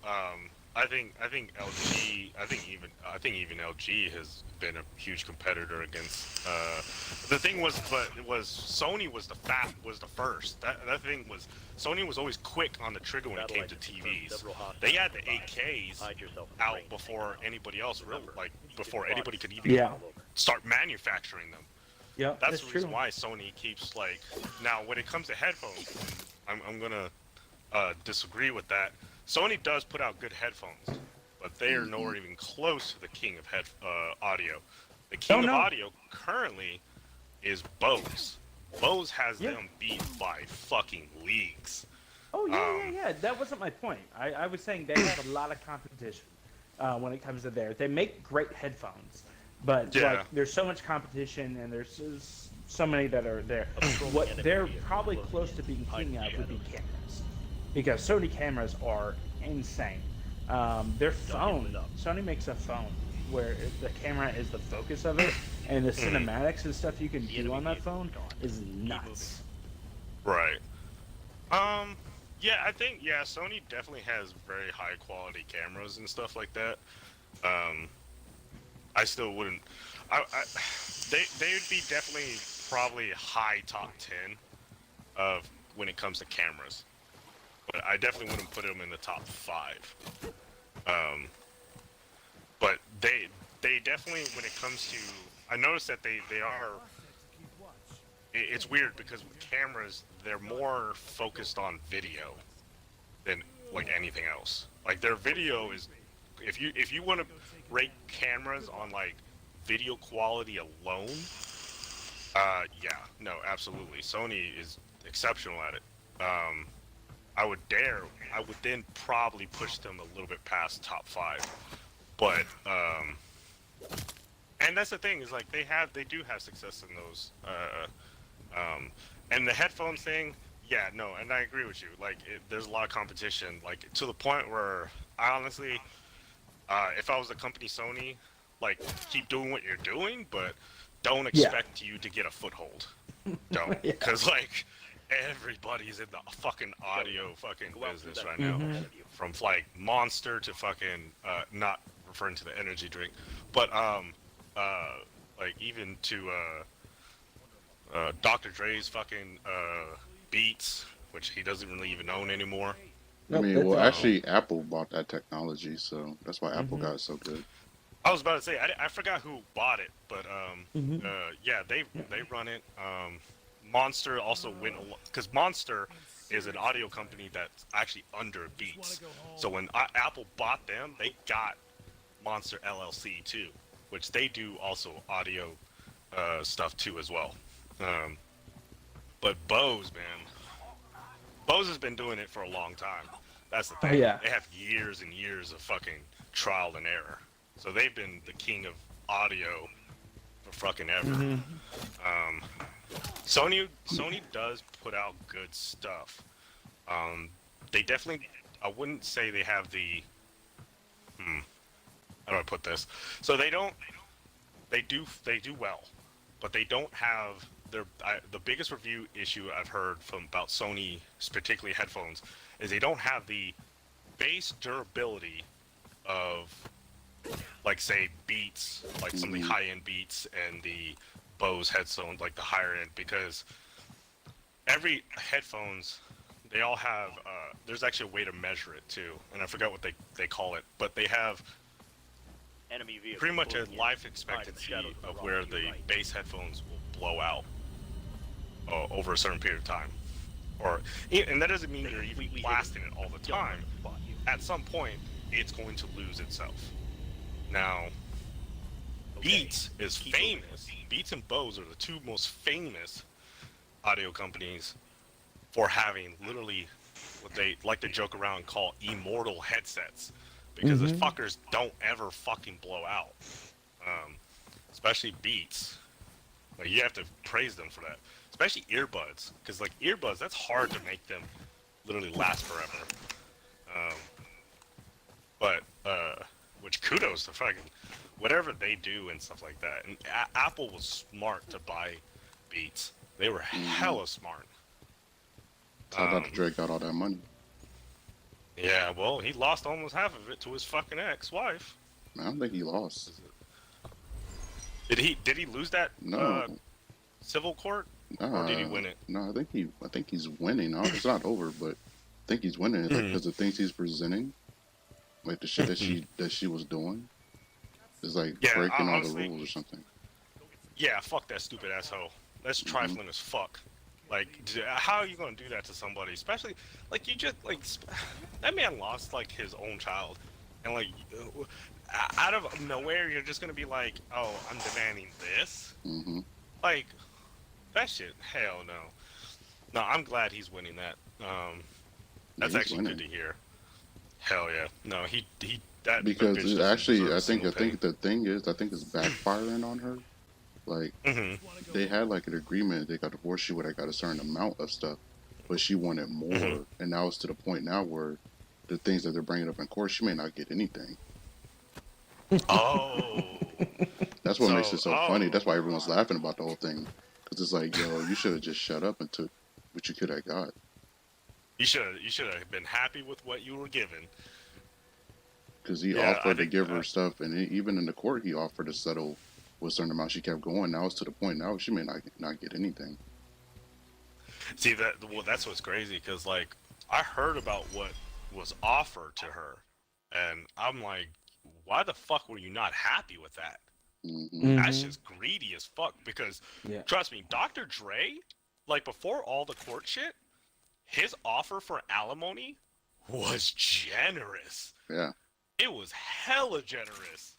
I think LG. I think even LG has been a huge competitor against. The thing was Sony was the first. That thing was Sony was always quick on the trigger when it came to TVs. They had the 8Ks Hide yourself in the out rain. before anybody else before anybody could even Yeah. start manufacturing them. Yeah, That's that's the reason true. why Sony keeps like. Now, when it comes to headphones, I'm gonna disagree with that. Sony does put out good headphones, but they are nowhere even close to the king of audio. The king of no. audio currently is Bose. Bose has Yeah. them beat by fucking leagues. Oh yeah. That wasn't my point. I was saying they have a lot of competition when it comes to there. They make great headphones, but Yeah. like there's so much competition and there's so many that are there. Control What the they're enemy probably close close to being king of would be cameras, because Sony cameras are insane. Their phone, Sony makes a phone where the camera is the focus of it, and the cinematics and stuff you can do on that phone is nuts. Right. Yeah, I think Sony definitely has very high quality cameras and stuff like that. I still wouldn't. They would be definitely probably high top 10 of when it comes to cameras, but I definitely wouldn't put them in the top 5. But they definitely, when it comes to, I noticed that they are it's weird because with cameras, they're more focused on video than like anything else. Like their video is, if you want to rate cameras on like video quality alone, yeah, no, absolutely, Sony is exceptional at it. I would then probably push them a little bit past top 5, but and that's the thing is like they do have success in those, and the headphones thing, yeah, no, and I agree with you. Like there's a lot of competition, like to the point where I honestly, if I was the company Sony, like keep doing what you're doing, but don't expect you to get a foothold. Don't, because like everybody's in the fucking audio fucking business right now, from like Monster to fucking not referring to the energy drink, but like even to Dr. Dre's fucking Beats, which he doesn't really even own anymore. I mean, well, actually, Apple bought that technology, so that's why Apple got so good. I was about to say I forgot who bought it, but yeah, they run it. Monster also went because Monster is an audio company that's actually under Beats. So when Apple bought them, they got Monster LLC too, which they do also audio stuff too as well. But Bose, man, Bose has been doing it for a long time. That's the thing. They have years and years of fucking trial and error. So they've been the king of audio for fucking ever. Sony does put out good stuff. They definitely, I wouldn't say they have the, how do I put this? So they do well, but they don't have the biggest review issue I've heard from about Sony, particularly headphones, is they don't have the base durability of, like, say, Beats, like some of the high-end Beats and the Bose headphones, like the higher end, because every headphones, they all have, there's actually a way to measure it too, and I forgot what they call it, but they have Enemy vehicle pretty much a pulling in. life expectancy of where the base headphones will blow out over a certain period of time. And that doesn't mean you're even blasting it all the time. At some point, it's going to lose itself. Now, Beats is famous. Beats and Bose are the two most famous audio companies for having literally what they like to joke around and call immortal headsets, because the fuckers don't ever fucking blow out. Especially Beats. Like, you have to praise them for that. Especially earbuds, because like earbuds, that's hard to make them literally last forever. Which kudos to fucking whatever they do and stuff like that. And Apple was smart to buy Beats. They were hella smart. How Dr. Dre got all that money? Yeah, well, he lost almost half of it to his fucking ex-wife. I don't think he lost. Did he lose that? No. Civil court? Or did he win it? No, I think he's winning. It's not over, but I think he's winning it because the things he's presenting, like the shit that she was doing, is like breaking all the rules or something. Yeah, fuck that stupid asshole. That's trifling as fuck. Like, how are you gonna do that to somebody? Especially, like, you just like that man lost like his own child, and like out of nowhere, you're just gonna be like, oh, I'm demanding this. Like, that shit, hell no. No, I'm glad he's winning that. That's actually good to hear. Hell yeah. No, he that because bitch it actually, I doesn't think deserve a single the thing is, I think it's backfiring on her. Like, they had like an agreement. They got divorced. She would have got a certain amount of stuff, but she wanted more, and now it's to the point now where the things that they're bringing up in court, she may not get anything. Oh. That's what makes it so funny. That's why everyone's laughing about the whole thing. Because it's like, yo, you should have just shut up and took what you could have got. You should have been happy with what you were given. Because he offered to give her stuff, and even in the court, he offered to settle with a certain amount. She kept going. Now it's to the point now she may not get anything. See, that's what's crazy, because like I heard about what was offered to her, and I'm like, why the fuck were you not happy with that? That's just greedy as fuck. Because trust me, Dr. Dre, like before all the court shit, his offer for alimony was generous. Yeah. It was hella generous.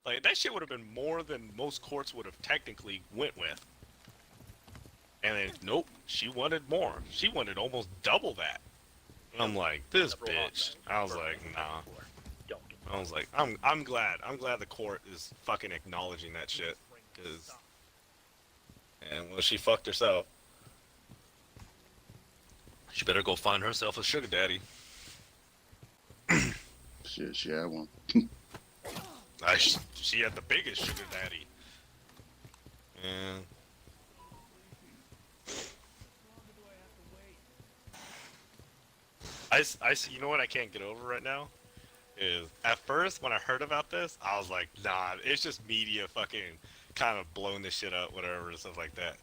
Like that shit would have been more than most courts would have technically went with. And then nope, she wanted more. She wanted almost double that. And I'm like, this bitch. I was like, nah. I was like, I'm glad the court is fucking acknowledging that shit. Cause, and well, she fucked herself. She better go find herself a sugar daddy. Shit, she had one. She had the biggest sugar daddy. And you know what I can't get over right now? Is at first when I heard about this, I was like, nah, it's just media fucking kind of blowing this shit up, whatever, and stuff like that.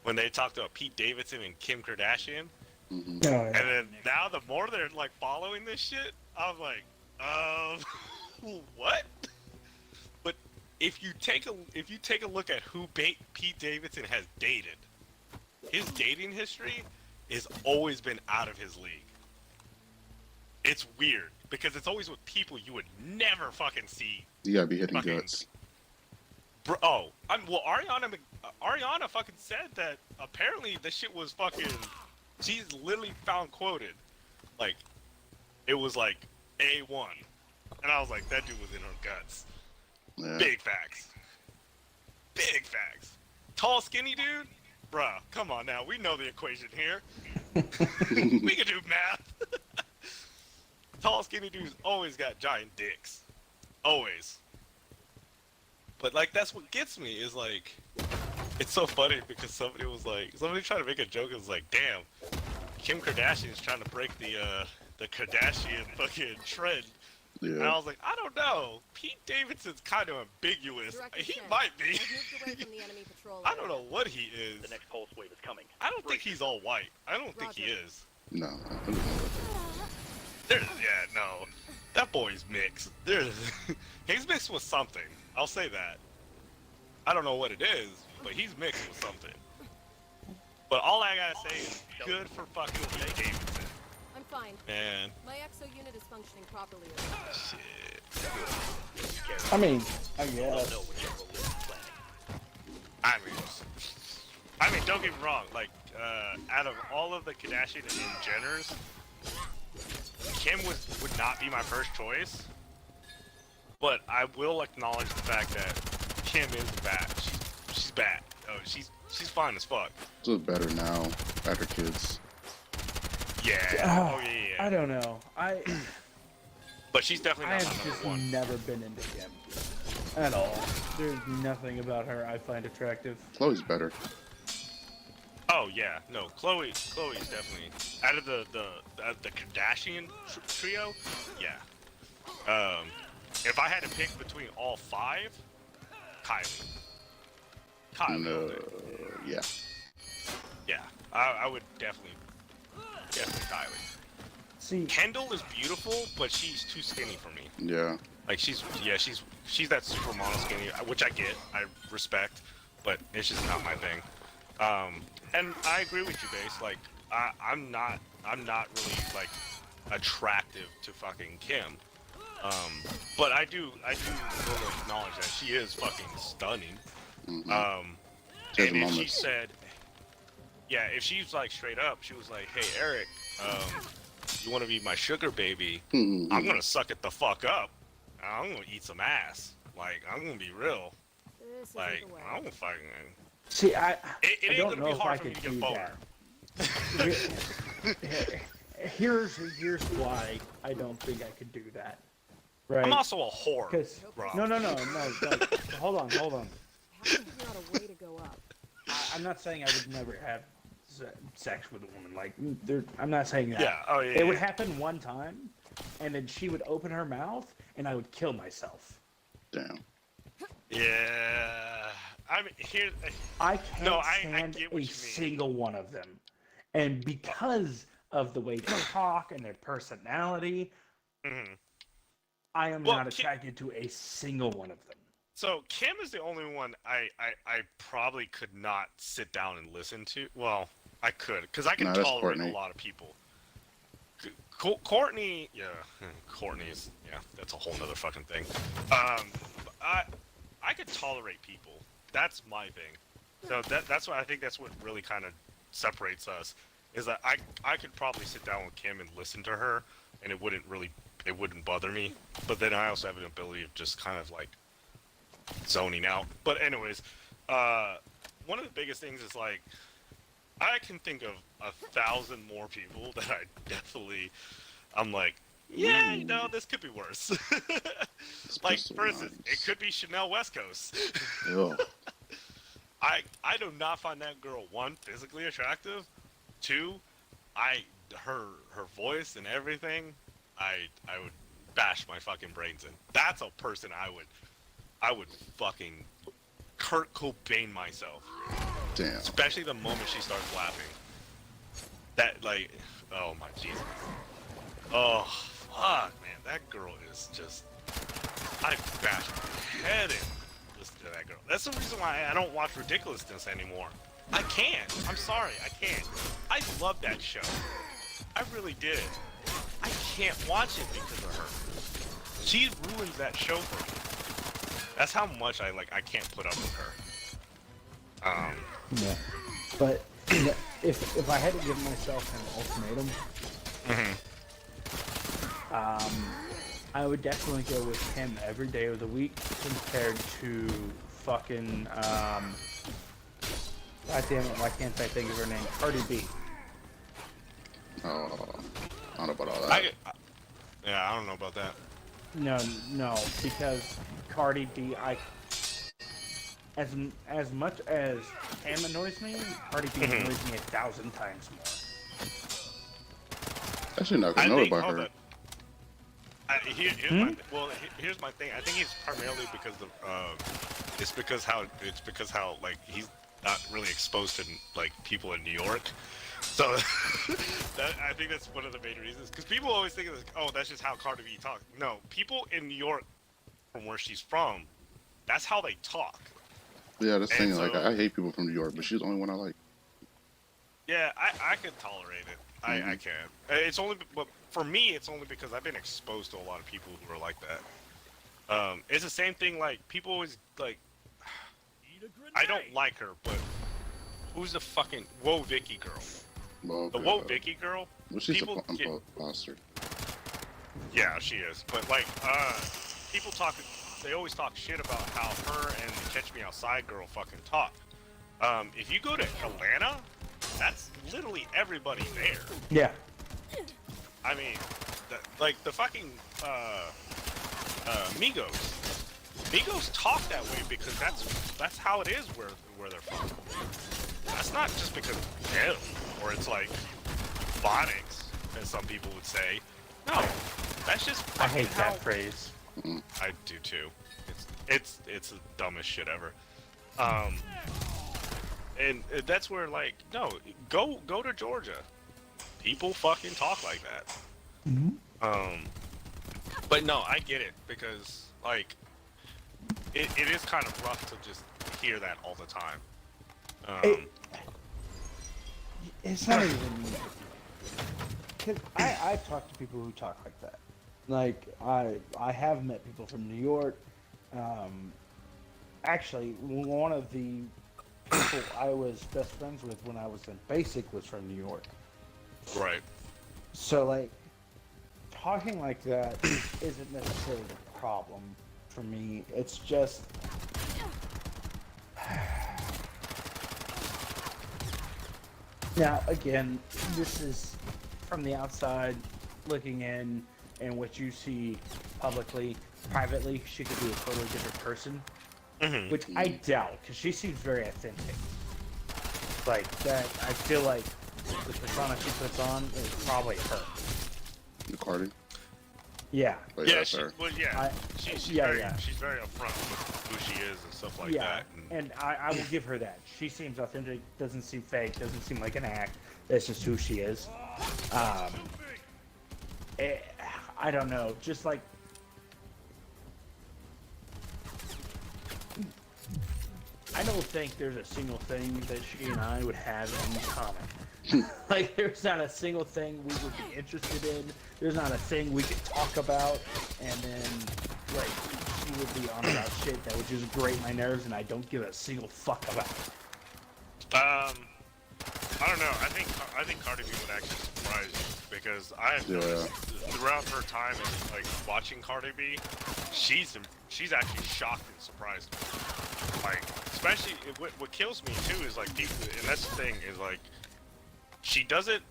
When they talked about Pete Davidson and Kim Kardashian, and then now the more they're like following this shit, I was like, what? But if you take a look at who Pete Davidson has dated, his dating history has always been out of his league. It's weird because it's always with people you would never fucking see. You gotta be hitting guts. Bro, well, Ariana fucking said that apparently this shit was fucking. She's literally found quoted, like, it was like A1, and I was like, that dude was in her guts. Yeah. Big facts. Big facts. Tall, skinny dude, bruh. Come on now, we know the equation here. We can do math. Tall, skinny dudes always got giant dicks. Always. But, like, that's what gets me, is, like, it's so funny because somebody tried to make a joke and was like, damn, Kim Kardashian is trying to break the Kardashian fucking trend. Yeah. And I was like, I don't know. Pete Davidson's kind of ambiguous. He might be. I don't know what he is. The next pulse wave is coming. I don't think he's all white. I don't think he is. No. No. That boy's mixed. He's mixed with something. I'll say that. I don't know what it is, but he's mixed with something. But all I gotta say is good for fucking Pete Davidson. I'm fine. Man. My exo unit is functioning properly. Shit. I mean, I guess. I mean, don't get me wrong. Like, out of all of the Kardashian and Jenners, Kim would not be my first choice. But I will acknowledge the fact that Kim is bad. She's bad. Oh, she's fine as fuck. She's better now after kids. Yeah. I don't know. But she's definitely I not have my just number one. never been into Kim at all. There's nothing about her I find attractive. Chloe's better. Oh yeah, no, Chloe's definitely out of the Kardashian trio. Yeah. If I had to pick between all five, Kylie. Yeah. Yeah, I would definitely Kylie. See, Kendall is beautiful, but she's too skinny for me. Yeah. Like she's that super mono skinny, which I get, I respect, but it's just not my thing. And I agree with you, Base. Like I'm not really like attractive to fucking Kim. But I do really acknowledge that she is fucking stunning. And if she said, yeah, if she's like straight up, she was like, hey Eric, you want to be my sugar baby? I'm gonna suck it the fuck up. I'm gonna eat some ass. Like I'm gonna be real. Like I'm gonna fucking. see, I It ain't don't gonna know be if hard I for me could to do get forward. that. Here's why I don't think I could do that. Right. I'm also a whore, bro. No. Like, hold on. I have to figure out a way to go up. I'm not saying I would never have sex with a woman. Like, I'm not saying that. Yeah. Oh yeah. It would happen one time, and then she would open her mouth, and I would kill myself. Damn. Yeah. I mean, here. I can't I stand get what a you mean. single one of them, and because of the way they talk and their personality, I am not attracted to a single one of them. So Kim is the only one I probably could not sit down and listen to. Well, I could, because I can Nah, that's tolerate Courtney. a lot of people. Courtney, yeah, Courtney's, yeah, that's a whole nother fucking thing. I could tolerate people. That's my thing. So that's why I think that's what really kind of separates us. Is that I could probably sit down with Kim and listen to her, and it wouldn't bother me. But then I also have an ability of just kind of like zoning out. But anyways, one of the biggest things is like I can think of 1,000 more people that I'm like, yeah, you know, this could be worse. Like, for instance, it could be Chanel West Coast. Ugh. I do not find that girl, one, physically attractive, two, her voice and everything, I would bash my fucking brains in. That's a person I would fucking Kurt Cobain myself. Damn. Especially the moment she starts laughing. That, like, oh my Jesus. Oh, fuck, man. That girl is just, I bash my head in listen to that girl. That's the reason why I don't watch Ridiculousness anymore. I can't. I'm sorry. I can't. I love that show. I really did. I can't watch it because of her. She ruins that show for me. That's how much I can't put up with her. Yeah. But if I had to give myself an ultimatum, I would definitely go with him every day of the week compared to fucking God damn it, why can't I think of her name? Cardi B. Oh, I don't know about all that. Yeah, I don't know about that. No, because Cardi B, as much as Cam annoys me, Cardi B annoys me 1,000 times more. Actually, not gonna know about her. Here's my thing. I think it's primarily because it's because how like he's not really exposed to like people in New York. So I think that's one of the main reasons. Because people always think, oh, that's just how Cardi B talks. No, people in New York, from where she's from, that's how they talk. Yeah, that's the thing. Like, I hate people from New York, but she's the only one I like. Yeah, I can tolerate it. I can. It's only, but for me, it's only because I've been exposed to a lot of people who are like that. It's the same thing. Like people always like. I don't like her, but who's the fucking Whoa Vicky girl? Well, the Whoa Vicky girl. Well, she's a imposter. Yeah, she is. But like, people talk. They always talk shit about how her and the Catch Me Outside girl fucking talk. If you go to Atlanta, that's literally everybody there. Yeah. I mean, like the fucking Migos. Migos talk that way because that's how it is where they're from. That's not just because of them, or it's like phonics, as some people would say. No, that's just. I hate that phrase. I do too. It's the dumbest shit ever. And that's where like no, go to Georgia. People fucking talk like that. But no, I get it because like it is kind of rough to just hear that all the time. It's not even. Cause I've talked to people who talk like that. Like I have met people from New York. Actually, one of the people I was best friends with when I was in basic was from New York. Right. So like, talking like that isn't necessarily the problem for me. It's just. Now, again, this is from the outside looking in, and what you see publicly, privately, she could be a totally different person, which I doubt, because she seems very authentic. Like, that, I feel like the persona she puts on is probably her. Cardi? Yeah. But yeah, she's she's very upfront with who she is and stuff like that. And I will give her that. She seems authentic, doesn't seem fake, doesn't seem like an act. That's just who she is. I don't know, just like I don't think there's a single thing that she and I would have in common. Like, there's not a single thing we would be interested in. There's not a thing we could talk about, and then, like, she would be on about shit that would just grate my nerves, and I don't give a single fuck about it. I don't know. I think Cardi B would actually surprise you because I have noticed throughout her time and like watching Cardi B, she's actually shocked and surprised me. Like, especially what kills me too is like people, and that's the thing is like she doesn't.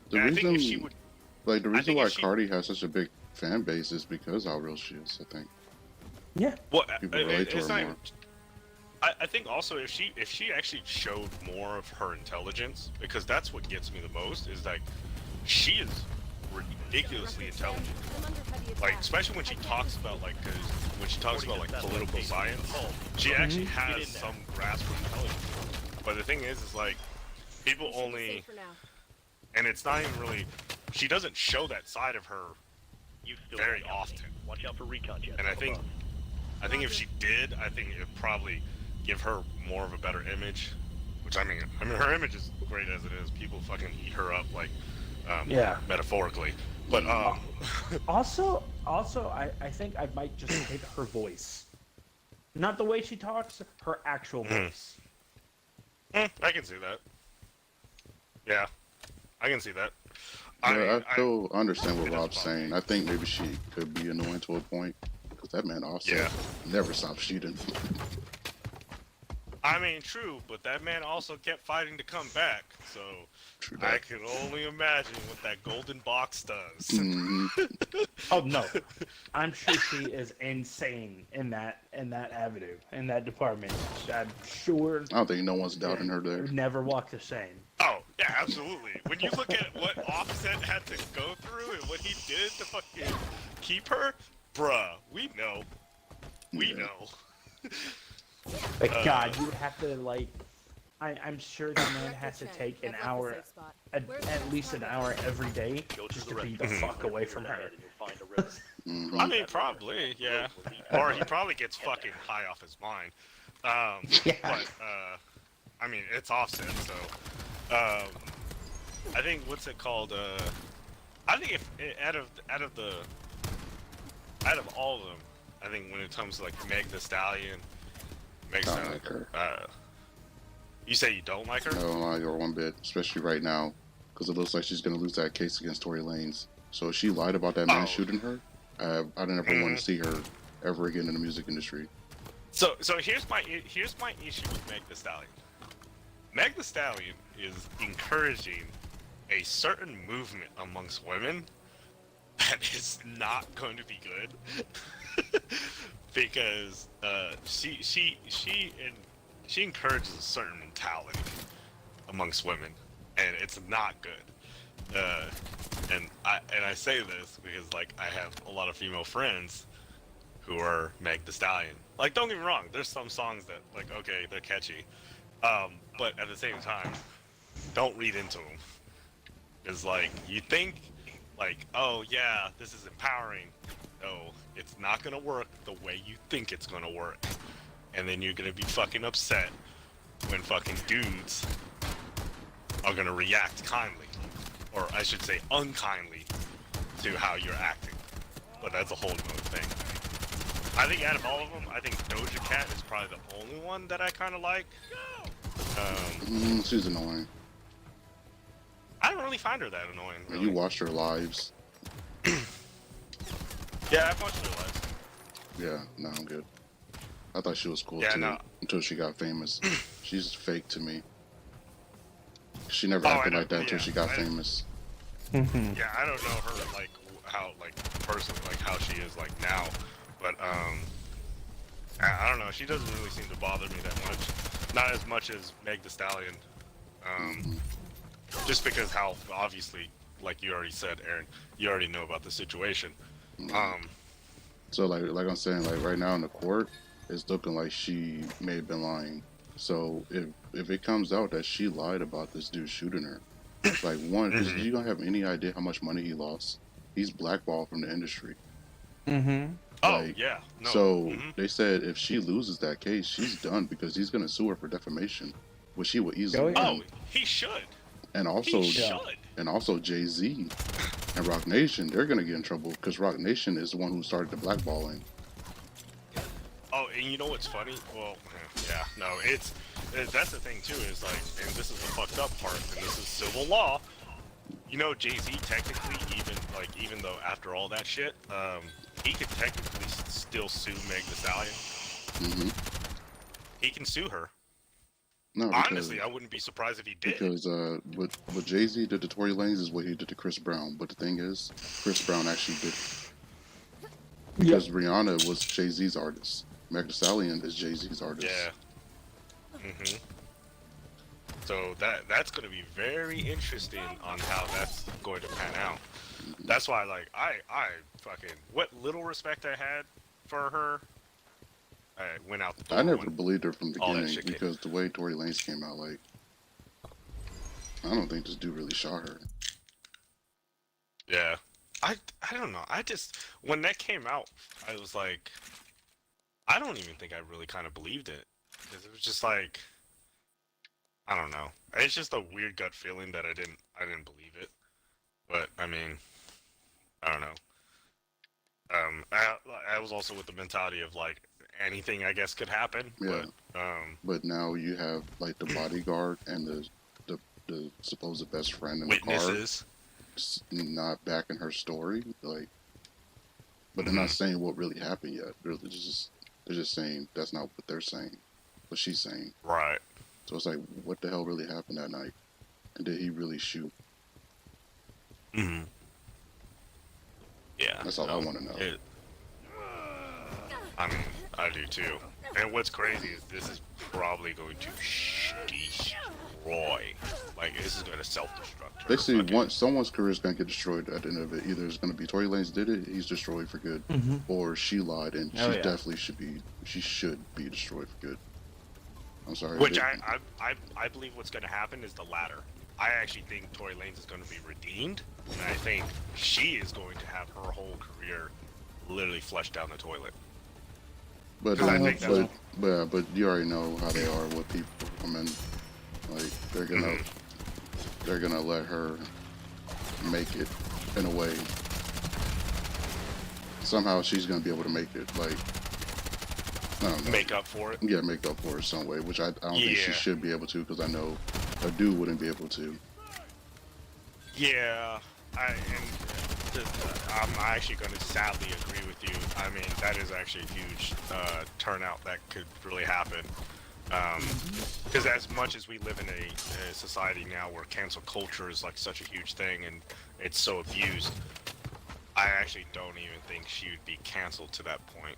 The I think if she reason, would, like the reason think why if she- Cardi has such a big fan base is because how real she is. I think Yeah. well, people relate to it's her not. more. I think also if she actually showed more of her intelligence, because that's what gets me the most is like she is ridiculously intelligent. I'm under heavy Like attack. especially when she talks about like when she talks about like political science, she actually has some grasp of intelligence. But the thing is like people You should be only, safe for now. and it's not even really, she doesn't show that side of her You still very hang out with me. often. Watch out for recon jets. And I up think above. if she did, I think it'd probably give her more of a better image. Which I mean her image is great as it is. People fucking eat her up like, metaphorically. But Also, I think I might just hate her voice. Not the way she talks, her actual voice. I can see that. Yeah, I can see that. I still understand what think that's Rob's saying. I think maybe she could be annoying to a point because that man also Yeah. never stops shooting. I mean, true, but that man also kept fighting to come back, so True I that. can only imagine what that golden box does. Mhm. Oh no, I'm sure she is insane in that avenue, in that department. I'm sure I don't think no one's doubting her there. would never walk the same. Oh, yeah, absolutely. When you look at what Offset had to go through and what he did to fucking keep her, bruh, we know. We Yeah. know. Like God, you would have to like. I'm sure that man has to Director take Chen, an I've left the hour, safe spot. at Where's the at next least an target? hour every day, Go just through to the be the rest of fuck away from her. and you'll find a river. Mhm. I mean, probably, yeah. Or he probably gets fucking high off his mind. Yeah. But, I mean, it's Offset, so. I think, what's it called? I think if, out of all of them, I think when it comes to, like, Meg the Stallion, I don't like her. You say you don't like her? I don't like her one bit, especially right now, because it looks like she's gonna lose that case against Tory Lanez. So if she lied about that man Oh. shooting her, I never want to see her ever again in the music industry. So here's my issue with Meg the Stallion. Meg the Stallion is encouraging a certain movement amongst women that is not going to be good because she encourages a certain mentality amongst women, and it's not good. And I say this because like I have a lot of female friends who are Meg the Stallion. Like, don't get me wrong, there's some songs that, like, okay, they're catchy. But at the same time, don't read into them. It's like, you think, like, oh, yeah, this is empowering. No, it's not gonna work the way you think it's gonna work. And then you're gonna be fucking upset when fucking dudes are gonna react kindly. Or I should say unkindly to how you're acting. But that's a whole nother thing. I think out of all of them, I think Doja Cat is probably the only one that I kind of like. She's annoying. I don't really find her that annoying. Really. You watched her lives. Yeah, I've watched her live. Yeah, no, I'm good. I thought she was cool Yeah, too no. until she got famous. She's fake to me. She never Oh, I acted know, like that until yeah, she got I- famous. Yeah, I don't know her like how like personally like how she is like now, but I don't know. She doesn't really seem to bother me that much. Not as much as Meg the Stallion. Just because how obviously, like you already said, Aaron, you already know about the situation. So like I'm saying, like right now in the court, it's looking like she may have been lying. So if it comes out that she lied about this dude shooting her, like one, is you gonna have any idea how much money he lost? He's blackballed from the industry. Mm-hmm. Oh Like, yeah, no. so they said if she loses that case, she's done because he's gonna sue her for defamation, which she will easily Oh, yeah. win. Oh, he should. And He also, Yeah. should. Jay-Z and Rock Nation, they're gonna get in trouble because Rock Nation is the one who started the blackballing. Oh, and you know what's funny? Well, yeah, no, that's the thing too. Is like, and this is the fucked up part, and this is civil law. You know, Jay-Z technically, even though after all that shit, he could technically still sue Meg Thee Stallion. Hmm. He can sue her. No, because, Honestly, I wouldn't be surprised if he did. because what Jay-Z did to Tory Lanez is what he did to Chris Brown. But the thing is, Chris Brown actually did it. Because Rihanna was Jay-Z's artist. Meg Thee Stallion is Jay-Z's artist. Yeah. Mhm. So that's going to be very interesting on how that's going to pan out. That's why, like, I fucking, what little respect I had for her, I went out the door. I never believed her from the all that beginning shit came. because the way Tory Lanez came out, like, I don't think this dude really shot her. Yeah. I don't know. I just, when that came out, I was like, I don't even think I really kind of believed it. Because it was just like, I don't know. It's just a weird gut feeling that I didn't believe it. But I mean, I don't know. I was also with the mentality of like anything I guess could happen. Yeah. But But now you have like the bodyguard and the supposed best friend in witnesses. the car not backing her story, like, but they're not saying what really happened yet. They're just saying that's not what they're saying, what she's saying. Right. So it's like, what the hell really happened that night? And did he really shoot? Mm-hmm. Yeah. That's all I want to know. I mean, I do too. And what's crazy is this is probably going to destroy. Like, this is going to self-destruct her. They see Okay. someone's career is going to get destroyed at the end of it. Either it's going to be Tory Lanez did it, he's destroyed for good, or she lied and Oh, she yeah. definitely should be destroyed for good. I'm sorry. Which I believe what's going to happen is the latter. I actually think Tory Lanez is going to be redeemed, and I think she is going to have her whole career literally flushed down the toilet. But 'Cause I think that's- but you already know how they are with people. I mean, like they're gonna let her make it in a way. Somehow she's gonna be able to make it. Like, I don't know. Make up for it. Yeah, make up for it some way, which I don't think she Yeah. should be able to, because I know a dude wouldn't be able to. Yeah, I'm actually going to sadly agree with you. I mean, that is actually a huge turnout that could really happen. Because as much as we live in a society now where cancel culture is like such a huge thing and it's so abused, I actually don't even think she would be canceled to that point.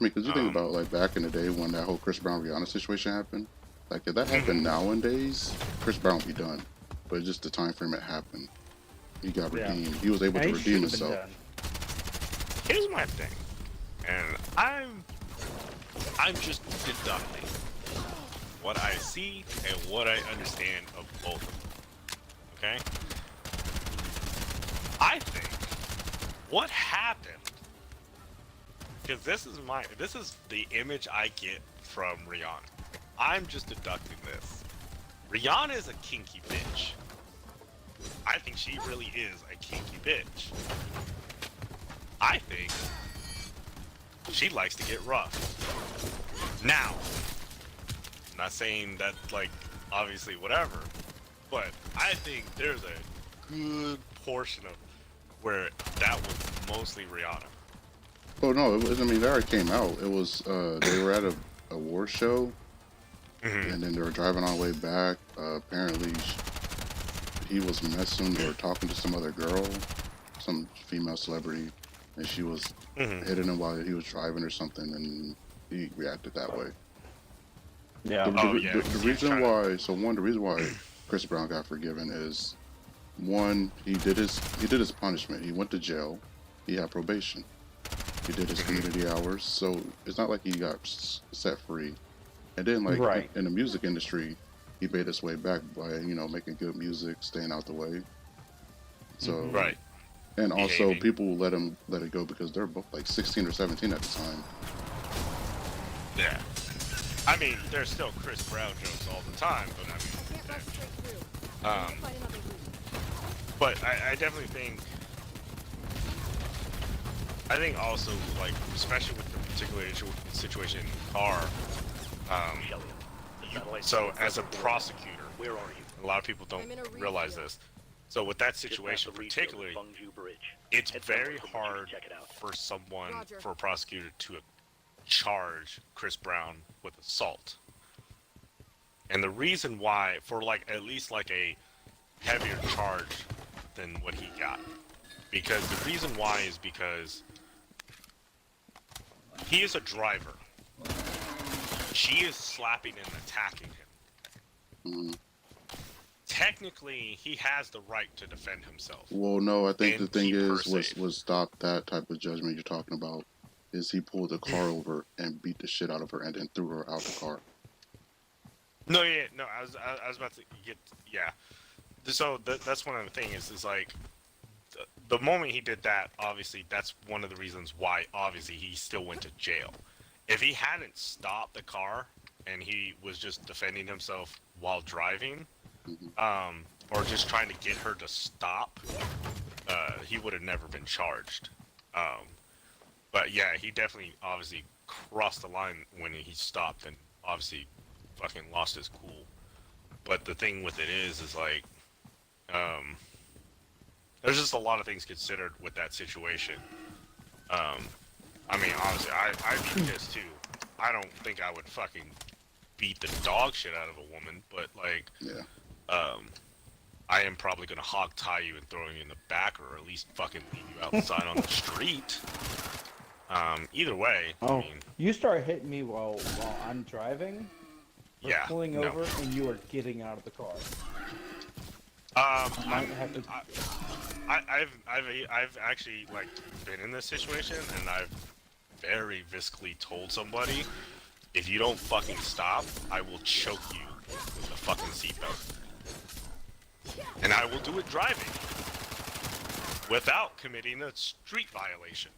I mean, because you think about, like, back in the day when that whole Chris Brown Rihanna situation happened, like, if that happened nowadays, Chris Brown would be done. But just the time frame it happened, he got Yeah. redeemed. He was able And to he redeem should have been himself. done. Here's my thing, and I'm just deducting what I see and what I understand of both of them. Okay? I think what happened, because this is the image I get from Rihanna. I'm just deducting this. Rihanna is a kinky bitch. I think she really is a kinky bitch. I think she likes to get rough. Now, I'm not saying that, like, obviously whatever, but I think there's a good portion of where that was mostly Rihanna. Oh no, it was, I mean, that already came out. It was they were at a award show, and then they were driving on the way back. Apparently, he was messing or talking to some other girl, some female celebrity, and she was hitting him while he was driving or something, and he reacted that way. Yeah. The reason why, the reason why Chris Brown got forgiven is, one, he did his punishment. He went to jail. He had probation. He did his community hours, so it's not like he got set free. And then, like, Right. in the music industry, he made his way back by, making good music, staying out the way. So Right. And also, behaving. people let it go because they're both like 16 or 17 at the time. Yeah. I mean, there's still Chris Brown jokes all the time, but I mean, Can't rush straight through. Um, Find another route. but I definitely think, also, like, especially with the particular situation in the car, Shelly, the satellite so signal as a is prosecutor, Where are you? a lot of people don't I'm in a realize refield. this. So with that Just past situation the refield particularly, at Bungju Bridge. it's Head very south to the hard check it out. for someone, Roger. for a prosecutor to charge Chris Brown with assault. And the reason why, for like at least like a heavier charge than what he got, because the reason why is because he is a driver. She is slapping and attacking him. Mm. Technically, he has the right to defend himself. Well, no, I think And the thing keep her is, safe. was stop that type of judgment you're talking about. Is he pulled the car over and beat the shit out of her and then threw her out the car? No, yeah, no, I was about to get, yeah. So that's one of the things is like, the moment he did that, obviously, that's one of the reasons why, obviously, he still went to jail. If he hadn't stopped the car and he was just defending himself while driving, or just trying to get her to stop, he would have never been charged. But yeah, he definitely, obviously, crossed the line when he stopped and obviously fucking lost his cool. But the thing with it is like, there's just a lot of things considered with that situation. I mean, honestly, I'd be pissed too. I don't think I would fucking beat the dog shit out of a woman, but like, Yeah. I am probably gonna hog tie you and throw you in the back, or at least fucking leave you outside on the street. Either way, Oh, I mean, you start hitting me while I'm driving, or yeah, pulling no. over, and you are getting out of the car. I've have to- I've actually like been in this situation, and I've very visibly told somebody, if you don't fucking stop, I will choke you with a fucking seatbelt, and I will do it driving without committing a street violation.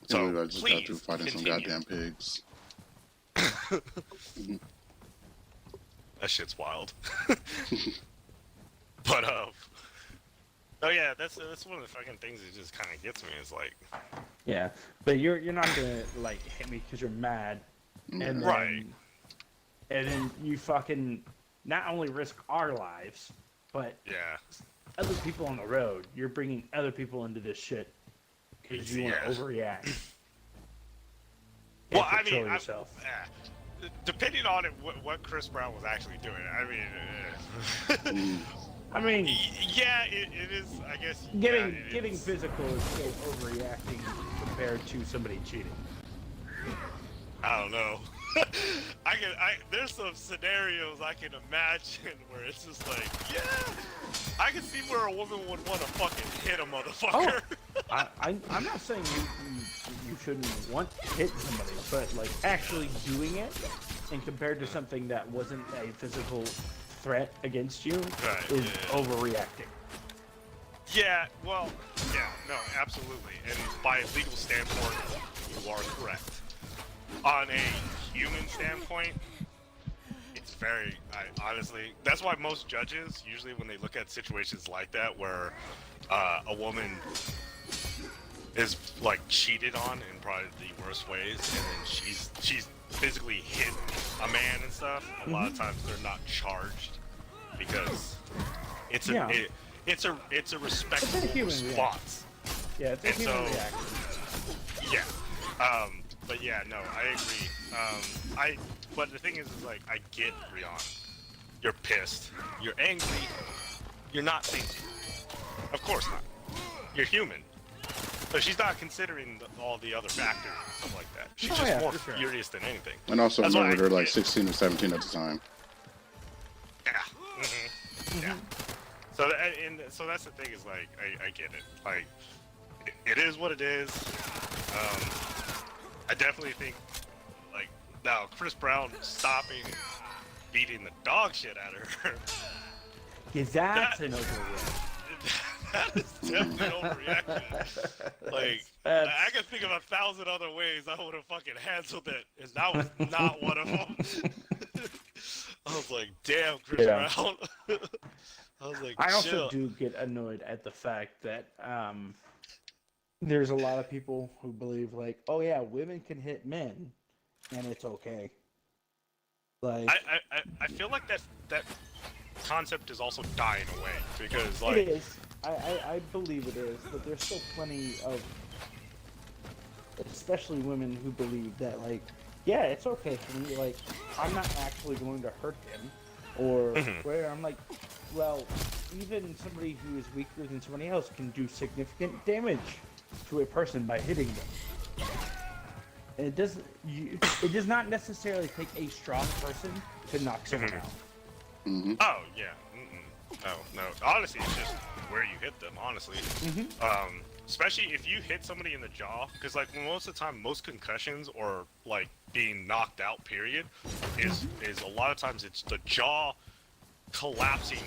So So I just got please through fighting continue. some goddamn pigs. That shit's wild. But oh yeah, that's one of the fucking things that just kind of gets me. Is like, Yeah, but you're not gonna like hit me because you're mad, and then, Right. and then you fucking not only risk our lives, but yeah, other people on the road. You're bringing other people into this shit because you want Yeah. to overreact. well, and I control mean, yourself. depending on it, what Chris Brown was actually doing. I mean, I mean, yeah, it is. I guess getting yeah, getting it's- physical is still overreacting compared to somebody cheating. I don't know. There's some scenarios I can imagine where it's just like, yeah, I can see where a woman would want to fucking hit a motherfucker. I'm not saying you shouldn't want to hit somebody, but like actually doing it, and compared to something that wasn't a physical threat against you, Right, is yeah. overreacting. Yeah, well, yeah, no, absolutely. And by a legal standpoint, you are correct. On a human standpoint, it's very, honestly, that's why most judges, usually when they look at situations like that, where a woman is like cheated on in probably the worst ways, and then she's physically hit a man and stuff, a lot of times they're not charged because it's a Yeah. it's a respectable human response. Yeah, it's a And human so- reaction. Yeah. But yeah, no, I agree. But the thing is like, I get Rihanna. You're pissed. You're angry. You're not thinking. Of course not. You're human. But she's not considering all the other factors and stuff like that. She's Oh, just yeah, more for sure. furious than anything. And also That's why remember, I they're like get- 16 or 17 at the time. Yeah. Yeah. So that's the thing is like, I get it. Like, it is what it is. I definitely think, like, now Chris Brown stopping and beating the dog shit out of her. Yeah, that's an overreaction. That is definitely an overreaction. Like, That's- I can think of 1,000 other ways I would have fucking handled it, and that was not one of them. I was like, damn, Chris Yeah. Brown. I was like, I also chill. do get annoyed at the fact that there's a lot of people who believe like, oh yeah, women can hit men, and it's okay. Like I feel like that concept is also dying away because it like is. I believe it is, but there's still plenty of, especially women who believe that like, yeah, it's okay for me. Like I'm not actually going to hurt him, or where I'm like, well, even somebody who is weaker than somebody else can do significant damage to a person by hitting them. And it doesn't. It does not necessarily take a strong person to knock someone out. oh yeah. No. Honestly, it's just where you hit them. Honestly, especially if you hit somebody in the jaw, because like most of the time, most concussions or like being knocked out, period, is a lot of times it's the jaw collapsing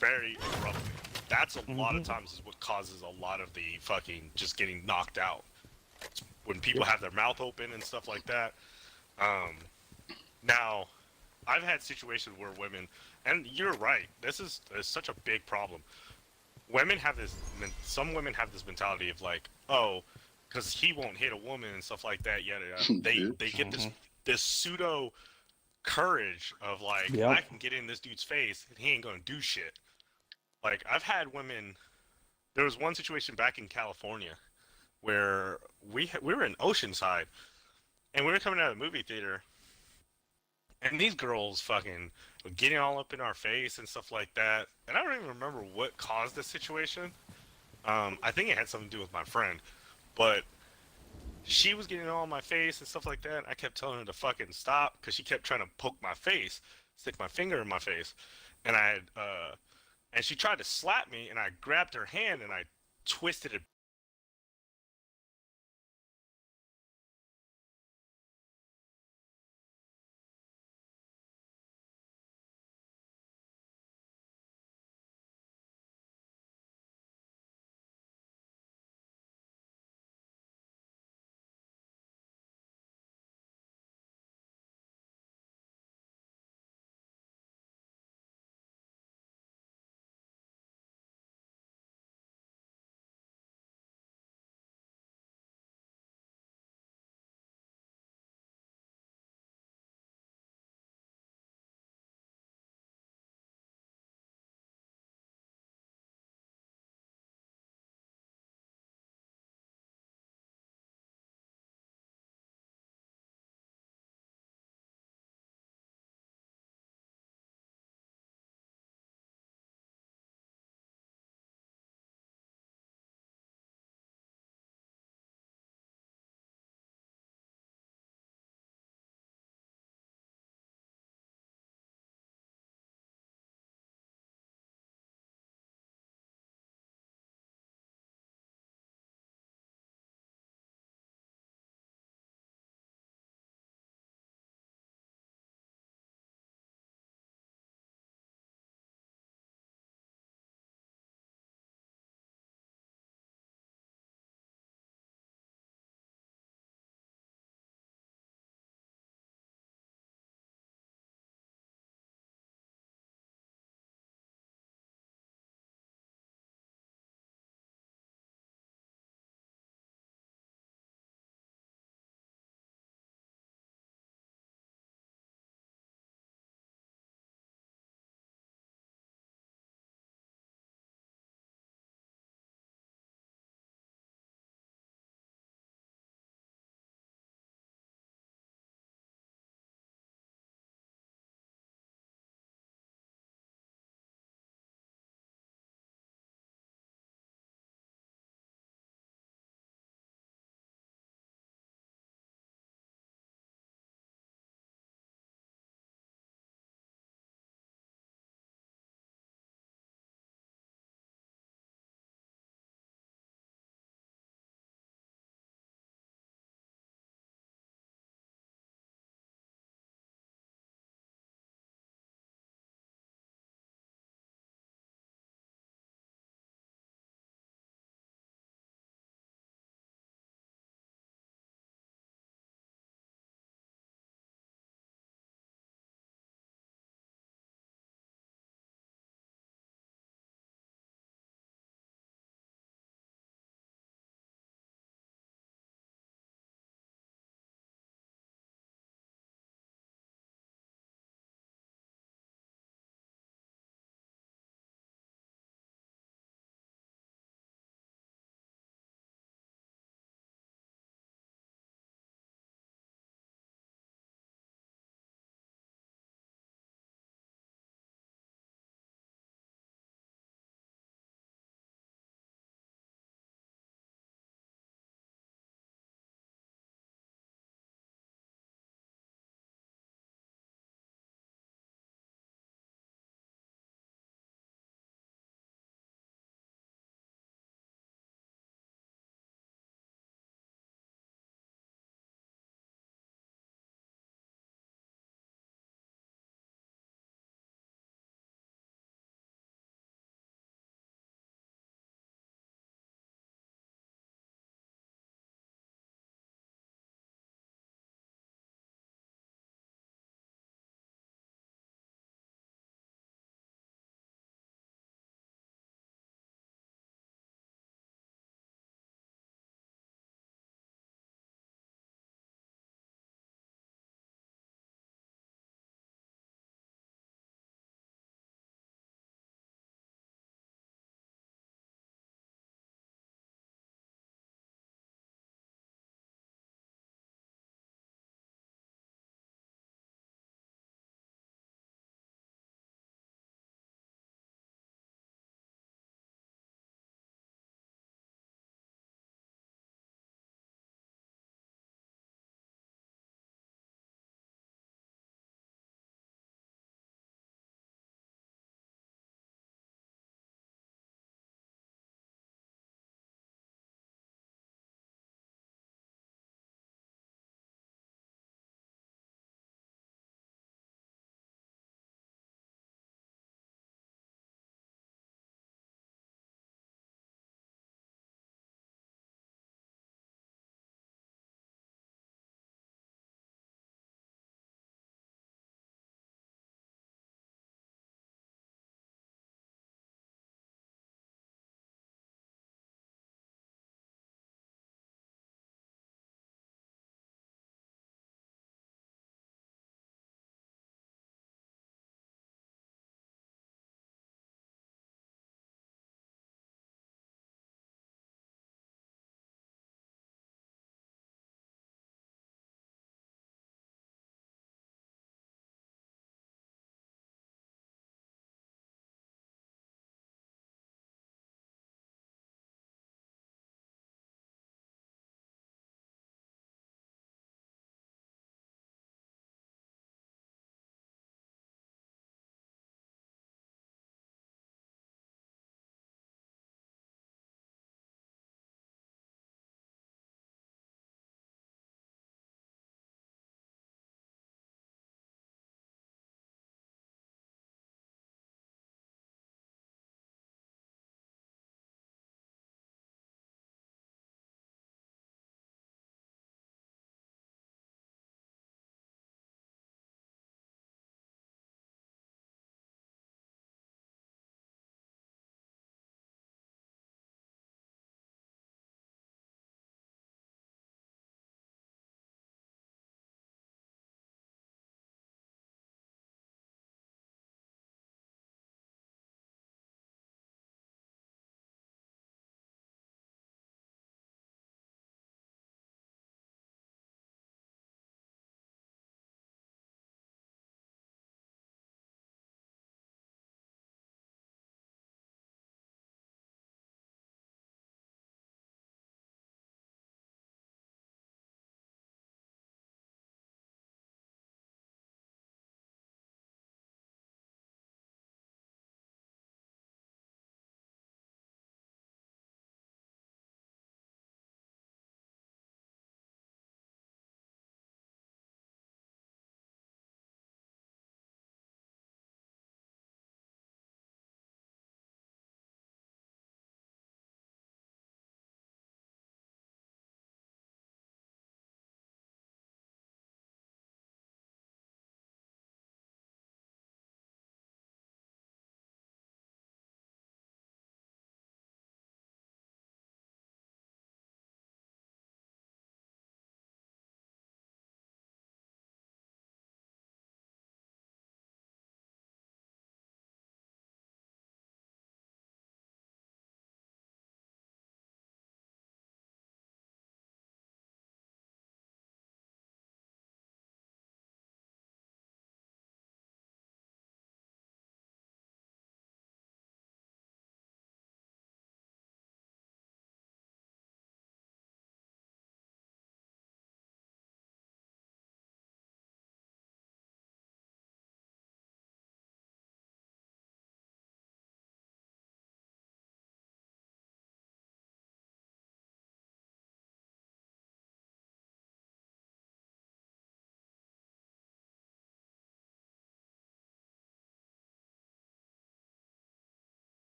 very abruptly. That's a lot of times is what causes a lot of the fucking just getting knocked out. It's when people have their mouth open and stuff like that. Now, I've had situations where women, and you're right, this is such a big problem. Women have this, some women have this mentality of like, oh, because he won't hit a woman and stuff like that. Yet they get this pseudo courage of like, I can get in this dude's face and he ain't gonna do shit. Like I've had women. There was one situation back in California where we were in Oceanside and we were coming out of the movie theater. And these girls fucking were getting all up in our face and stuff like that. And I don't even remember what caused this situation. I think it had something to do with my friend. But she was getting all in my face and stuff like that. I kept telling her to fucking stop because she kept trying to poke my face, stick my finger in my face. And and she tried to slap me and I grabbed her hand and I twisted it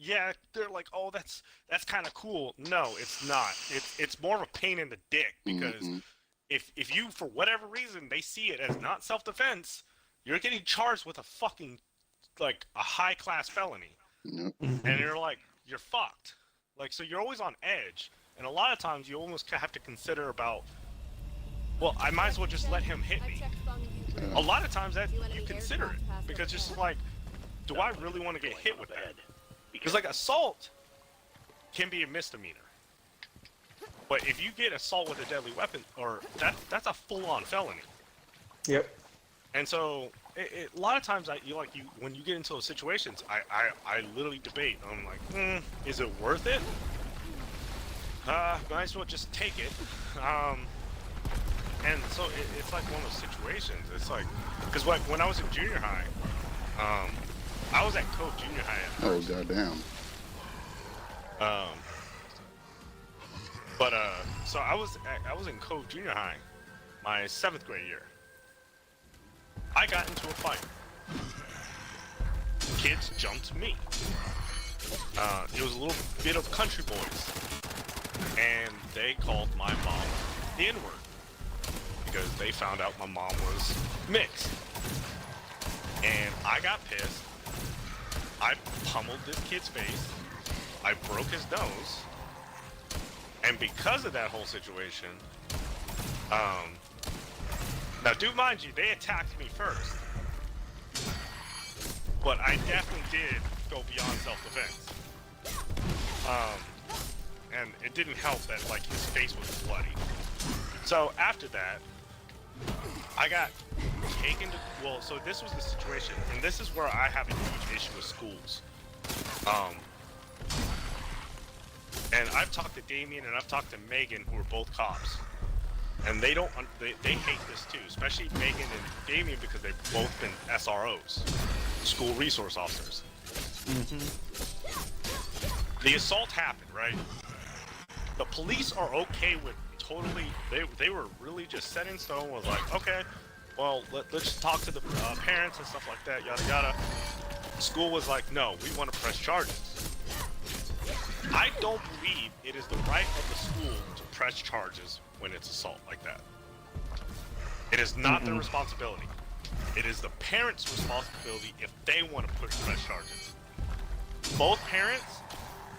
yeah, they're like, oh, that's kind of cool. No, it's not. It's more of a pain in the dick because if you, for whatever reason, they see it as not self-defense, you're getting charged with a fucking, like, a high-class felony. Yep. And you're like, you're fucked. Like, so you're always on edge. And a lot of times you almost have to consider about, well, I might as well just let him hit me. A lot of times that you consider it because it's just like, do I really want to get hit with that? Because like assault can be a misdemeanor. But if you get assault with a deadly weapon, or that's a full-on felony. Yep. And so, a lot of times, when you get into those situations, I literally debate. I'm like, is it worth it? Might as well just take it. And so it's like one of those situations. It's like, because when I was in junior high, I was at Cove Junior High at first. Oh goddamn. So I was in Cove Junior High, my 7th grade year. I got into a fight. Kids jumped me. It was a little bit of country boys, and they called my mom the N-word because they found out my mom was mixed. And I got pissed. I pummeled this kid's face. I broke his nose. And because of that whole situation, now do mind you, they attacked me first. But I definitely did go beyond self-defense. And it didn't help that, like, his face was bloody. So after that, I got taken to, well, so this was the situation, and this is where I have a huge issue with schools. And I've talked to Damien and I've talked to Megan, who are both cops. And they hate this too, especially Megan and Damien, because they've both been SROs, school resource officers. The assault happened, right? The police are okay with totally, they were really just set in stone, was like, okay, well, let's just talk to the parents and stuff like that, yada yada. School was like, no, we want to press charges. I don't believe it is the right of the school to press charges when it's assault like that. It is not their responsibility. It is the parents' responsibility if they want to press charges. Both parents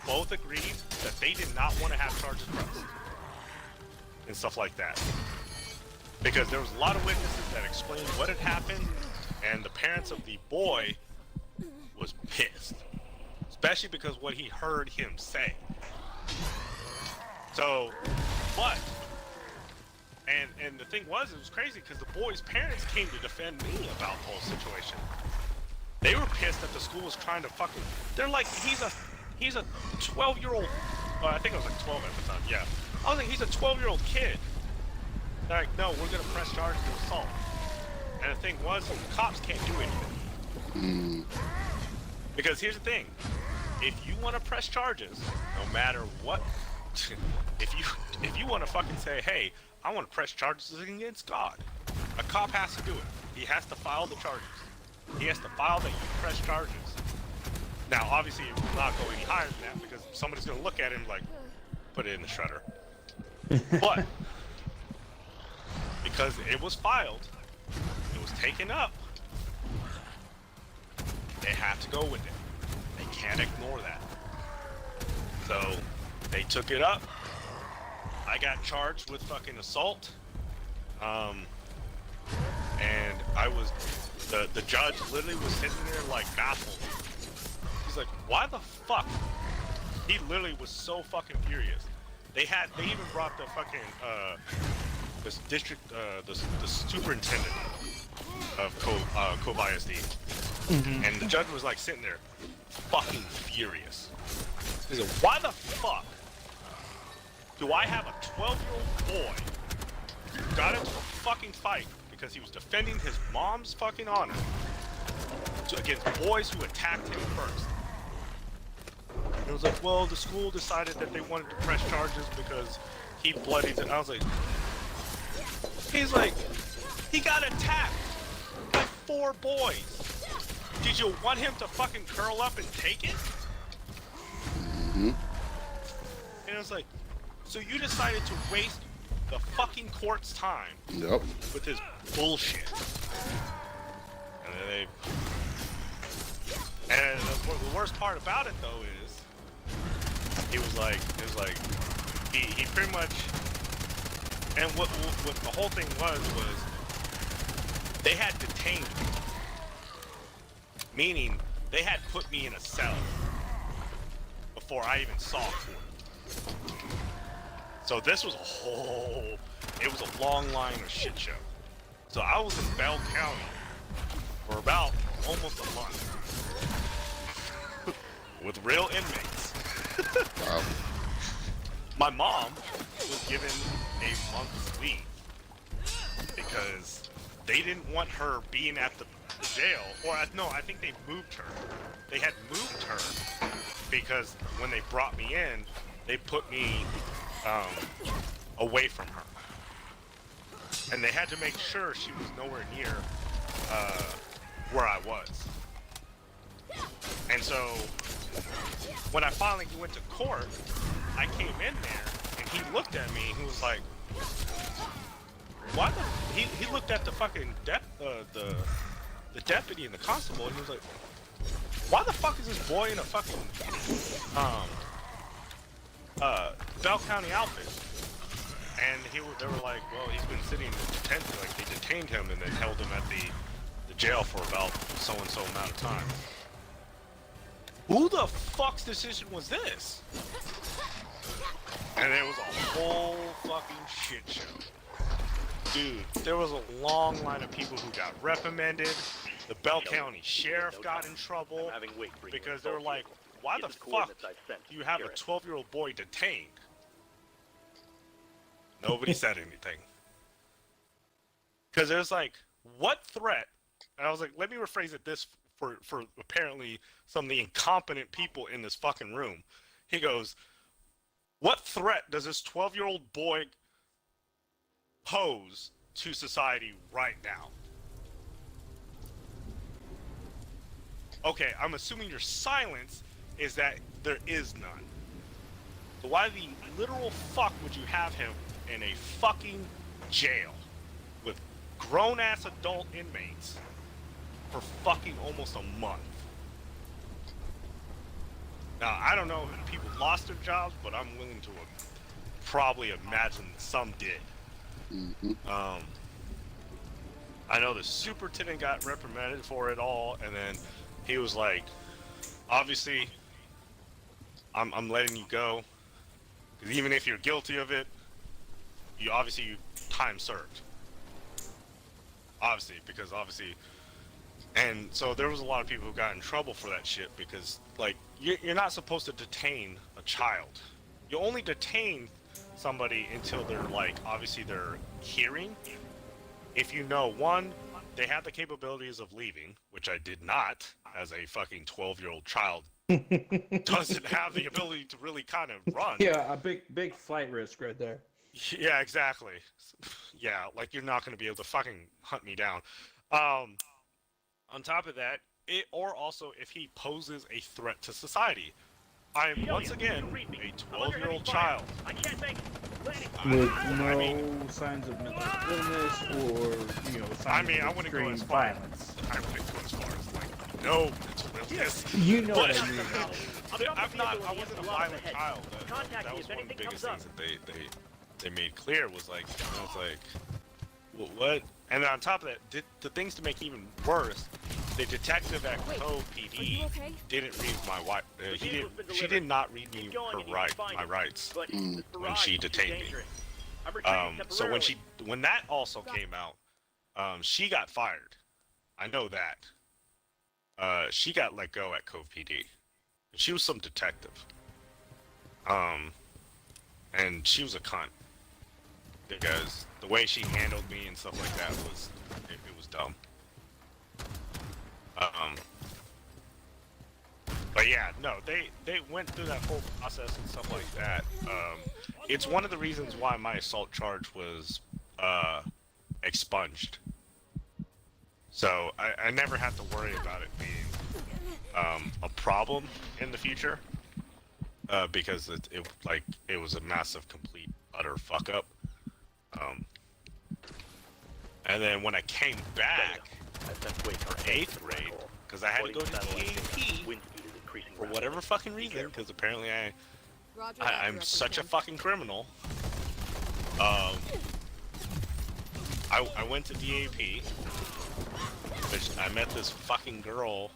both agreed that they did not want to have charges pressed and stuff like that. Because there was a lot of witnesses that explained what had happened, and the parents of the boy was pissed. Especially because what he heard him say. So, but, and the thing was, it was crazy because the boy's parents came to defend me about the whole situation. They were pissed that the school was trying to fucking, they're like, he's a 12-year-old, I think I was like 12 at the time, yeah. I was like, he's a 12-year-old kid. They're like, no, we're gonna press charges of assault. And the thing was, the cops can't do anything. Because here's the thing, if you want to press charges, no matter what, if you want to fucking say, hey, I want to press charges against God, a cop has to do it. He has to file the charges. He has to file that you press charges. Now, obviously, it will not go any higher than that because somebody's going to look at him like, put it in the shredder. But, because it was filed, it was taken up, they have to go with it. They can't ignore that. So, they took it up. I got charged with fucking assault. And I was, the judge literally was sitting there like baffled. He's like, why the fuck? He literally was so fucking furious. They even brought the fucking, this district, the superintendent of Cove ISD. And the judge was like sitting there, fucking furious. He said, why the fuck do I have a 12-year-old boy who got into a fucking fight because he was defending his mom's fucking honor against boys who attacked him first? And it was like, well, the school decided that they wanted to press charges because he bloodied it. I was like, he's like, he got attacked by 4 boys. Did you want him to fucking curl up and take it? it was like, so you decided to waste the fucking court's time Yep. with his bullshit. And then the worst part about it though is, he pretty much, and what the whole thing was they had detained me. Meaning, they had put me in a cell before I even saw court. So this was it was a long line of shit show. So I was in Bell County for about almost a month with real inmates. Wow. My mom was given a month's leave because they didn't want her being at the jail, or no, I think they moved her. They had moved her because when they brought me in, they put me away from her. And they had to make sure she was nowhere near where I was. And so, when I finally went to court, I came in there, and he looked at me, and he was like, why the... He looked at the fucking the deputy and the constable, and he was like, why the fuck is this boy in a fucking, Bell County outfit? And they were like, well, he's been sitting in detention, like, they detained him and then held him at the jail for about so-and-so amount of time. Who the fuck's decision was this? And it was a whole fucking shit show. Dude, there was a long line of people who got reprimanded. The Bell County Sheriff got in trouble because they were like, why the fuck do you have a 12-year-old boy detained? Nobody said anything. Because there's like, what threat? And I was like, let me rephrase it this for apparently some of the incompetent people in this fucking room. He goes, what threat does this 12-year-old boy pose to society right now? Okay, I'm assuming your silence is that there is none. So why the literal fuck would you have him in a fucking jail with grown-ass adult inmates for fucking almost a month? Now, I don't know if people lost their jobs, but I'm willing to probably imagine some did. Mm-hmm. I know the superintendent got reprimanded for it all, and then he was like, obviously, I'm letting you go, because even if you're guilty of it, you time served. Obviously, and so there was a lot of people who got in trouble for that shit, because, like, you're not supposed to detain a child. You only detain somebody until they're, like, obviously they're hearing. If you know, one, they have the capabilities of leaving, which I did not, as a fucking 12-year-old child. Doesn't have the ability to really kind of run. Yeah, a big flight risk right there. Yeah, exactly. Yeah, like you're not going to be able to fucking hunt me down. On top of that, or also if he poses a threat to society. I am once again a 12-year-old child. I can't make it. With no signs of mental illness or, signs of extreme violence. I wouldn't go as far as like no mental illness. You know what I mean. I wasn't a violent child. That was one of the biggest things that they made clear was like, it's like, what? And then on top of that, the things to make it even worse, the detective at Cove PD didn't read my wife. She did not read me my rights when she detained me. So when that also came out, she got fired. I know that. She got let go at Cove PD. She was some detective. And she was a cunt. Because the way she handled me and stuff like that was, it was dumb. But yeah, no, they went through that whole process and stuff like that. It's one of the reasons why my assault charge was expunged. So I never have to worry about it being a problem in the future. because it was a massive, complete, utter fuck up. And then when I came back for 8th grade, because I had to go to TcKd for whatever fucking reason, because apparently Roger that, I'm Director such a Ken. fucking criminal. I went to DAP, which I met this fucking girl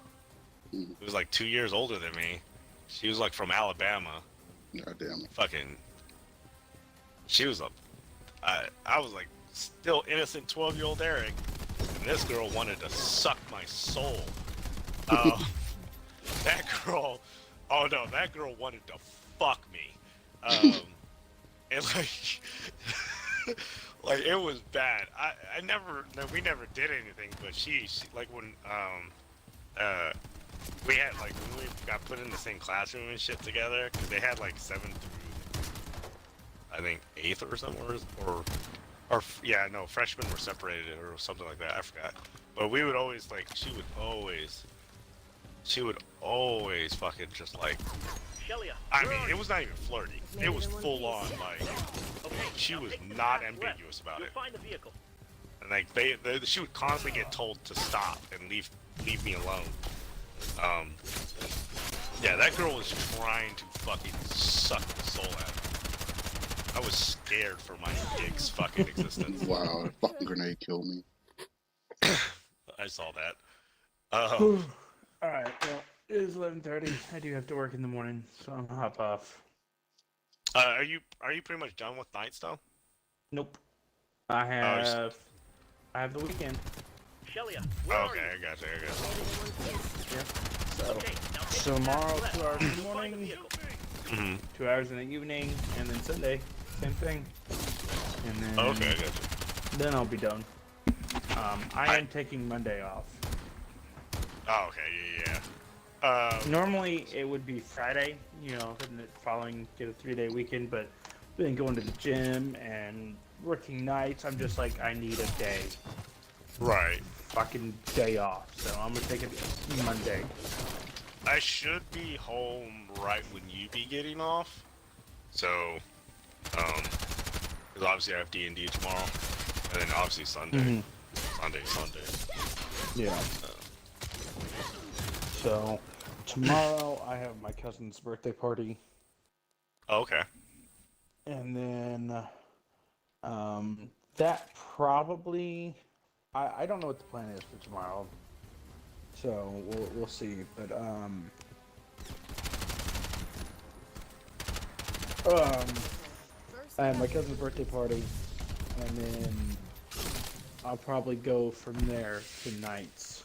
who was like 2 years older than me. She was like from Alabama. God damn it. Fucking. She was I was like still innocent 12-year-old Eric, and this girl wanted to suck my soul. That girl. Oh no, that girl wanted to fuck me. And like. Like it was bad. We never did anything, but she like when we had like when we got put in the same classroom and shit together, because they had like 7th through I think 8th or something, or yeah, no, freshmen were separated or something like that. I forgot. But we would always like she would always fucking just like. I mean, it was not even flirty. It was full on like. She was not ambiguous about it. Find the vehicle. And like she would constantly get told to stop and leave me alone. Yeah, that girl was trying to fucking suck the soul out of me. I was scared for my gig's fucking existence. Wow, a fucking grenade killed me. I saw that. All right. Well, it is 11:30. I do have to work in the morning, so I'm gonna hop off. Are you pretty much done with nights though? Nope. I have the weekend. Shelia, Oh, okay, I got you. Yep. So tomorrow, 2 hours in the morning, 2 hours in the evening, and then Sunday, same thing. And then Okay, I got you. then I'll be done. I am taking Monday off. Oh, okay, yeah. Normally it would be Friday, you know, and the following get a 3-day weekend, but been going to the gym and working nights. I'm just like, I need a day. Right. Fucking day off. So I'm gonna take it Monday. I should be home right when you be getting off. So, because obviously I have D&D tomorrow, and then obviously Sunday. Sunday. Yeah. So tomorrow I have my cousin's birthday party, Oh, okay. and then that probably I don't know what the plan is for tomorrow. So we'll see, but I have my cousin's birthday party, and then I'll probably go from there to nights.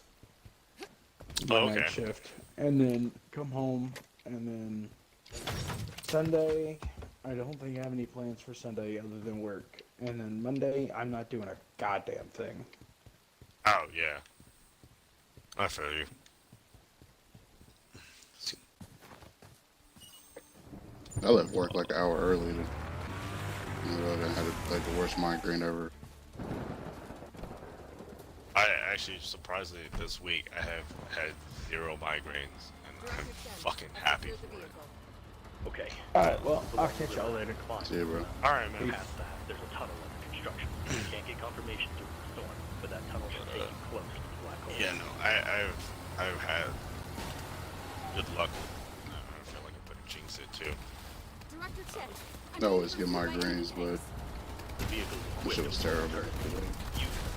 Oh, Night okay. shift, and then come home, and then Sunday, I don't think I have any plans for Sunday other than work. And then Monday, I'm not doing a goddamn thing. Oh, yeah. I feel you. I left work like an hour early. I had like the worst migraine ever. I actually, surprisingly, this week I have had 0 migraines, and I'm fucking happy for it. Okay. Alright, well, I'll catch y'all later. Come on. See you, bro. Alright, man. Past that, there's a tunnel under construction. You can't get confirmation through the storm, but that tunnel should take you close to the black hole. Yeah, no, I've had good luck. I feel like I better jinx it too. Director Chen. I always get migraines, but The vehicle is this shit was terrible. use it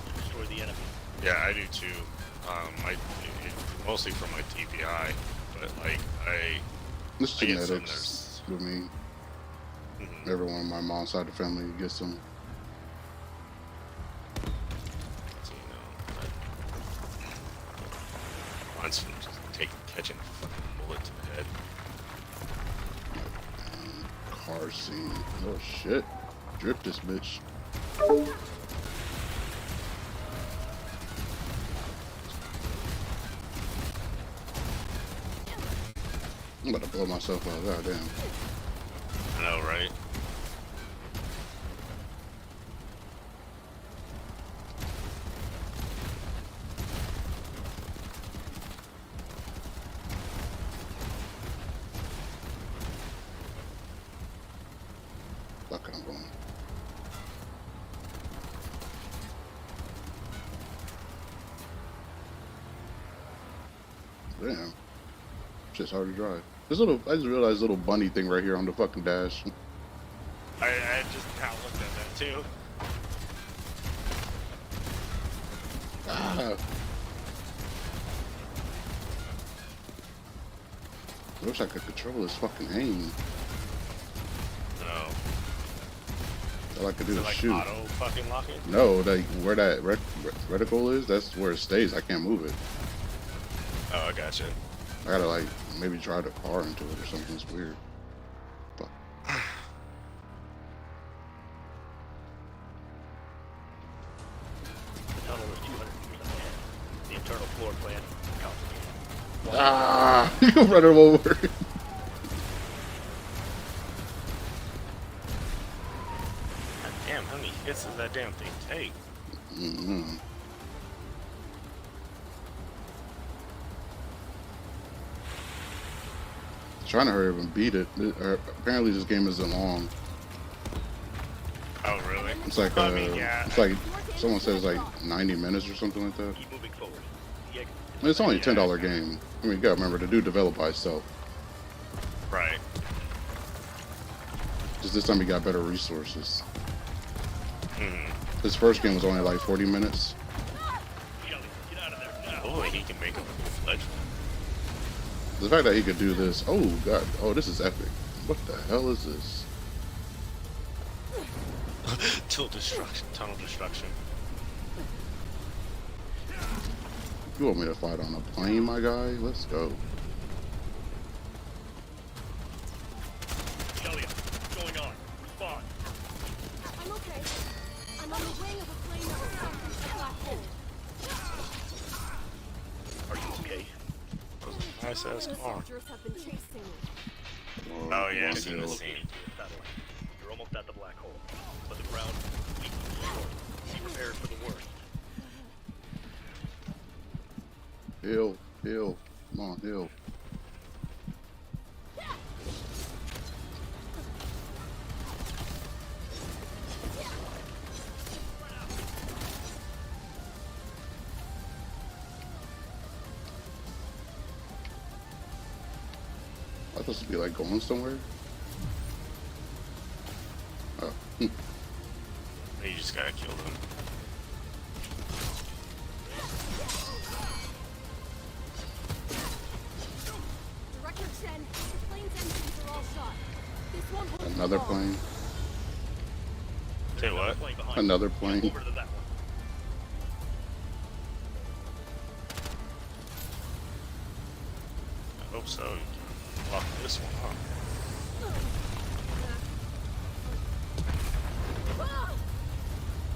to destroy the enemy. Yeah, I do too. Mostly from my TPI, but like It's I get some genetics with me. Everyone on my mom's side of the family gets them. Mine's from just catching a fucking bullet to the head. Car scene. Oh shit. Drip this bitch. I'm about to blow myself up. Goddamn. I know, right? Fuck it, I'm going. Damn. Shit's hard to drive. This little, I just realized this little bunny thing right here on the fucking dash. I just now looked at that too. Ah. I wish I could control this fucking aim. No. All I could do Is is it like shoot. auto fucking lock it? No, like where that reticle is, that's where it stays. I can't move it. Oh, I gotcha. I gotta like maybe drive the car into it or something. It's weird. Fuck. The tunnel is 200 meters ahead. The internal floor plan is complicated. Ah! You run him over. God damn, how many hits does that damn thing take? Mm-hmm. Trying to hurry up and beat it. Apparently, this game isn't long. Oh, really? It's like I mean, yeah. it's like someone says like 90 minutes or something like that. Keep moving forward. The exit is And it's only a $10 game. I mean, you gotta remember, the dude developed by itself. Right. Just this time he got better resources. Mm. His first game was only like 40 minutes. Shelly, get out of there now. Oh, he can make a fledgling. The fact that he could do this, oh god, oh this is epic. What the hell is this? Tunnel destruction. You want me to fight on a plane, my guy? Let's go. Shelly, what's going on? Respond. I'm okay. I'm on the wing of a plane that was stuck into a black hole. Are you okay? Nice ass The car. soldiers have been chasing me. Oh yeah, long I've seen the hill. scene. Satellite. You're almost at the black hole, but the ground is weak and destroyed. Be prepared for the worst. Hill, hill, come on, hill. I'm supposed to be like going somewhere. Oh, You just gotta kill them. Director Chen, the plane's engines are all shot. This won't hold another long. plane, Say what? Plane behind another you. plane. Over to that one. I hope so. You can lock this one up.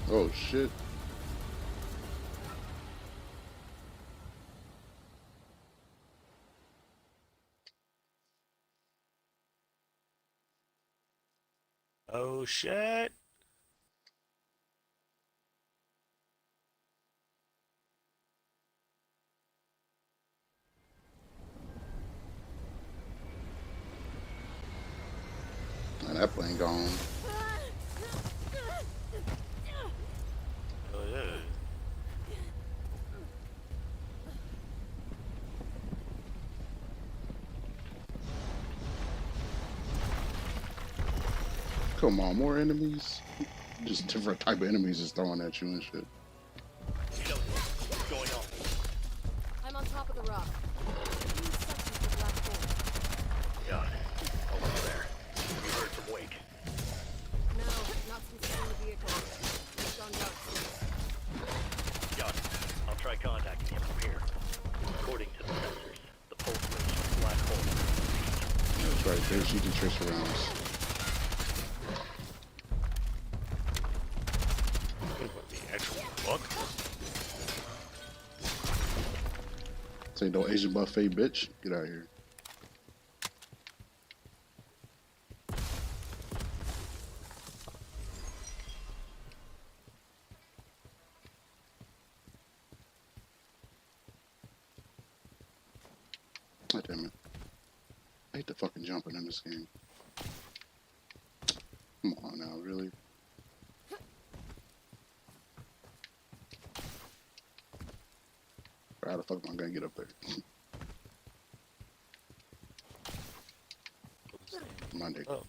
Oh shit. Oh shit. Man, that plane gone. Oh yeah. Come on, more enemies. Just different type of enemies just throwing at you and shit. Shelly, what's going on? I'm on top of the rock. These sections of the black hole. Got it. Almost there. We heard from Wake. No, not since getting the vehicle. It's gone dark since. Got it. I'll try contacting him from here. According to the sensors, the pulse range of the black hole. That's right, there's shooting tracer rounds. What the actual fuck? Say no Asian buffet, bitch. Get out of here. God damn it. I hate the fucking jumping in this game. Come on now, really? How the fuck am I gonna get up there? My nigga. Oh.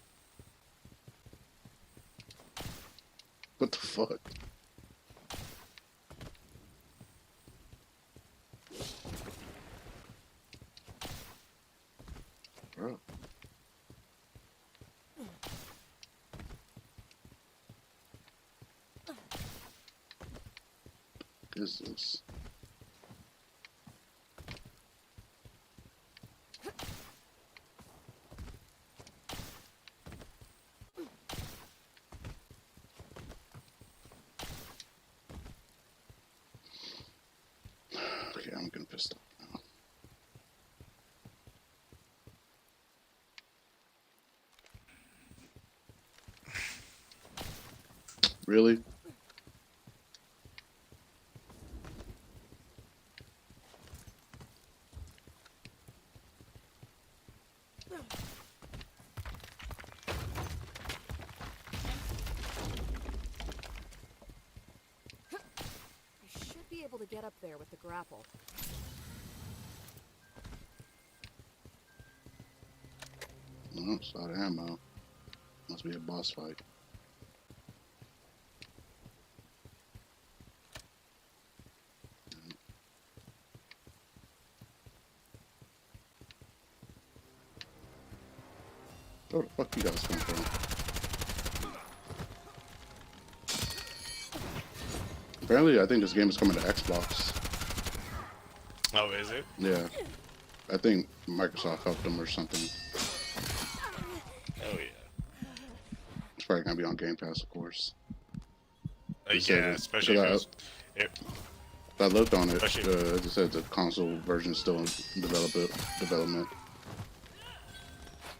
What the fuck? Bro. What is this? Okay, I'm getting pissed off now. Really? I should be able to get up there with the grapple. No, it's out of ammo. Must be a boss fight. Where the fuck you guys come from? Apparently, I think this game is coming to Xbox. Oh, is it? Yeah. I think Microsoft helped them or something. Oh yeah. It's probably gonna be on Game Pass, of course. Yeah, especially if I looked on it. Especially- It said the console version is still in development.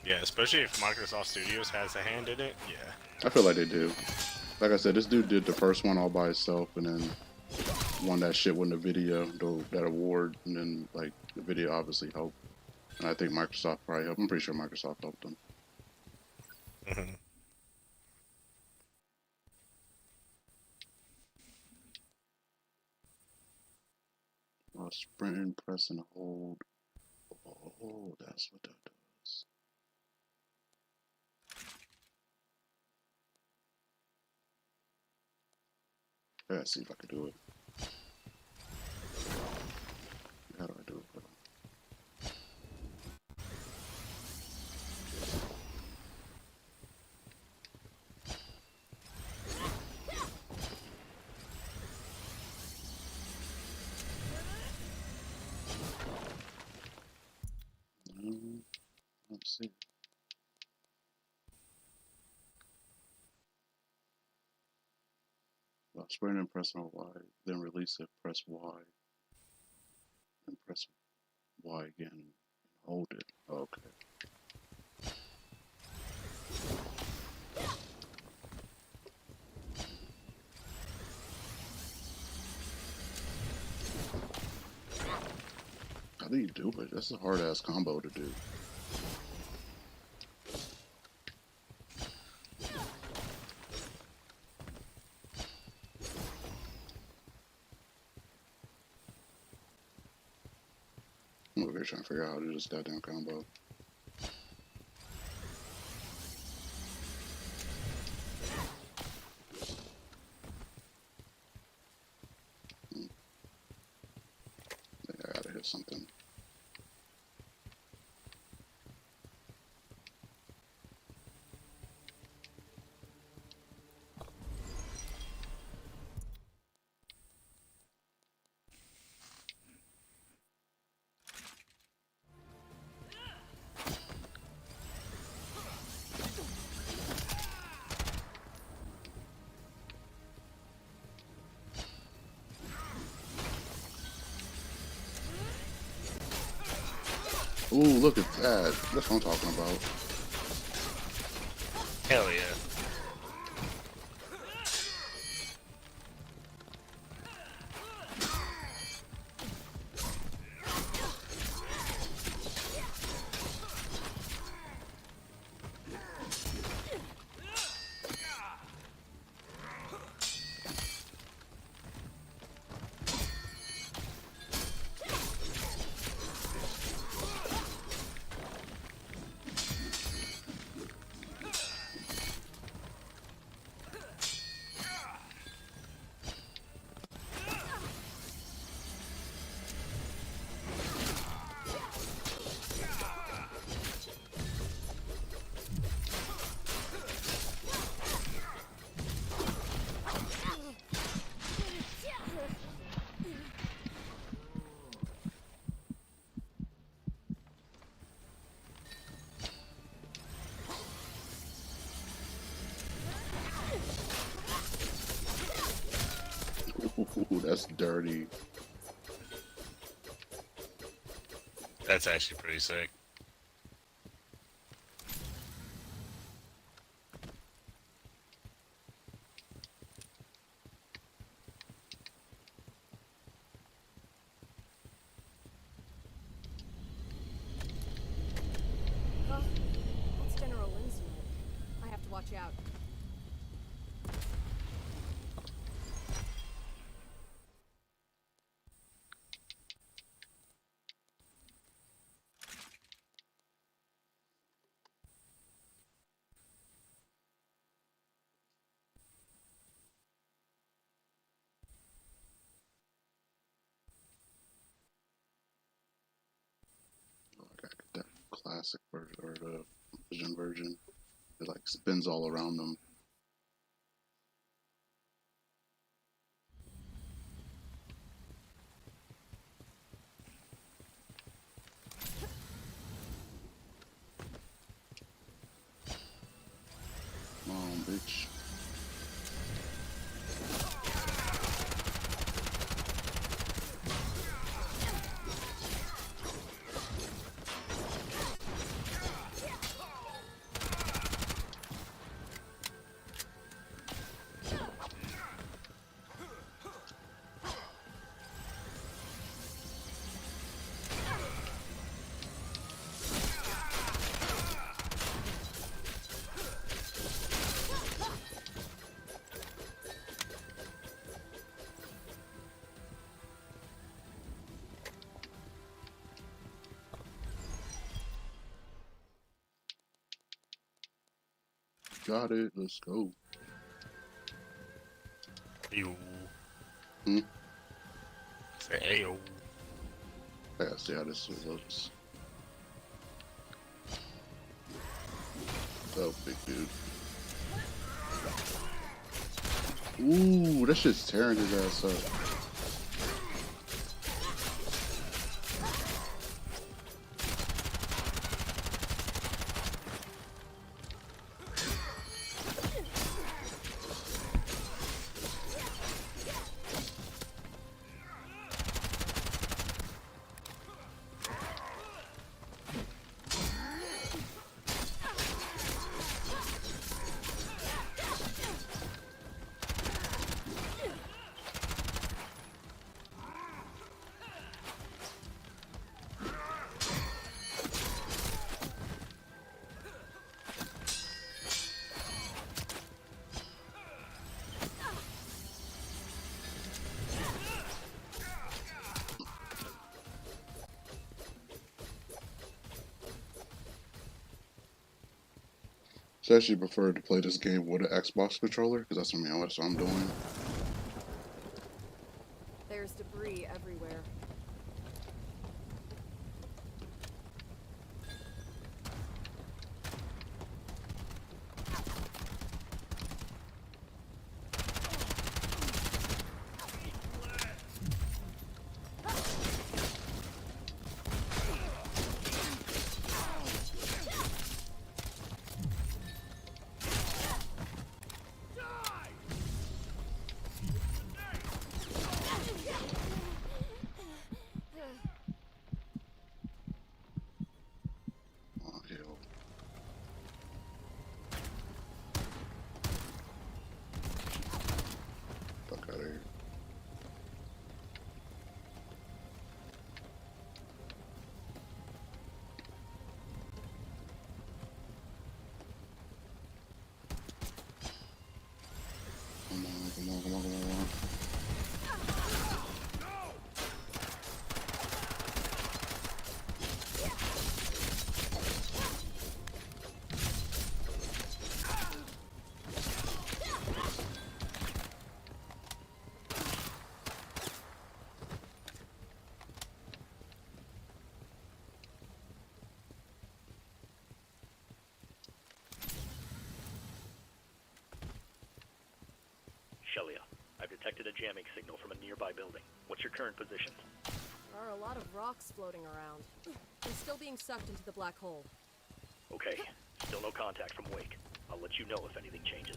yeah, especially if Microsoft Studios has a hand in it. Yeah. I feel like they do. Like I said, this dude did the first one all by himself, and then won that shit with Nvidia, that award, and then like the video obviously helped. And I think Microsoft probably helped. I'm pretty sure Microsoft helped them. Mm-hmm. Sprint, press, and hold. Oh, that's what that does. Let's see if I can do it. How do I do it? Hold on. Let's see. Sprint and press on Y, then release it, press Y, then press Y again, and hold it. Okay. How do you do it? That's a hard ass combo to do. I'm over here trying to figure out how to do this goddamn combo. I think I gotta hit something. Ooh, look at that. That's what I'm talking about. Hell yeah. Ooh, that's dirty. That's actually pretty sick. Huh? That's General Lin's unit. I have to watch out. Oh, I gotta get that classic version or the vision version. It like spins all around them. Come on, bitch. Got it. Let's go. Ayo. Hmm? Say ayo. I gotta see how this looks. Oh, big dude. Ooh, that shit's tearing his ass up. So I actually prefer to play this game with an Xbox controller because that's what I'm doing. There's debris everywhere. Oh, hell. Fuck out of here. Come on, come on, come on, come on. Shelia, I've detected a jamming signal from a nearby building. What's your current position? There are a lot of rocks floating around. They're still being sucked into the black hole. Okay, still no contact from Wake. I'll let you know if anything changes.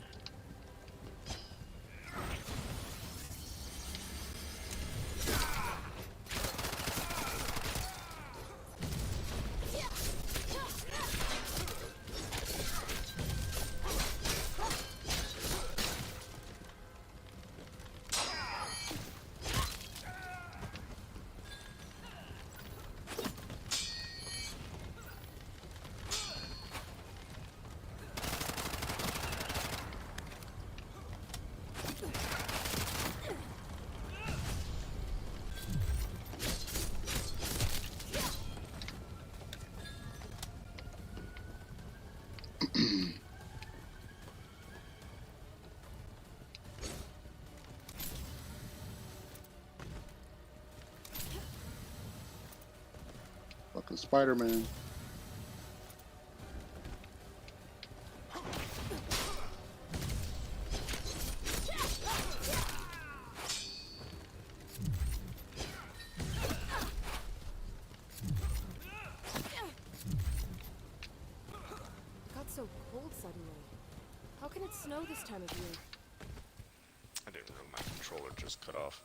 Spider-Man. It got so cold suddenly. How can it snow this time of year? I didn't know my controller just cut off.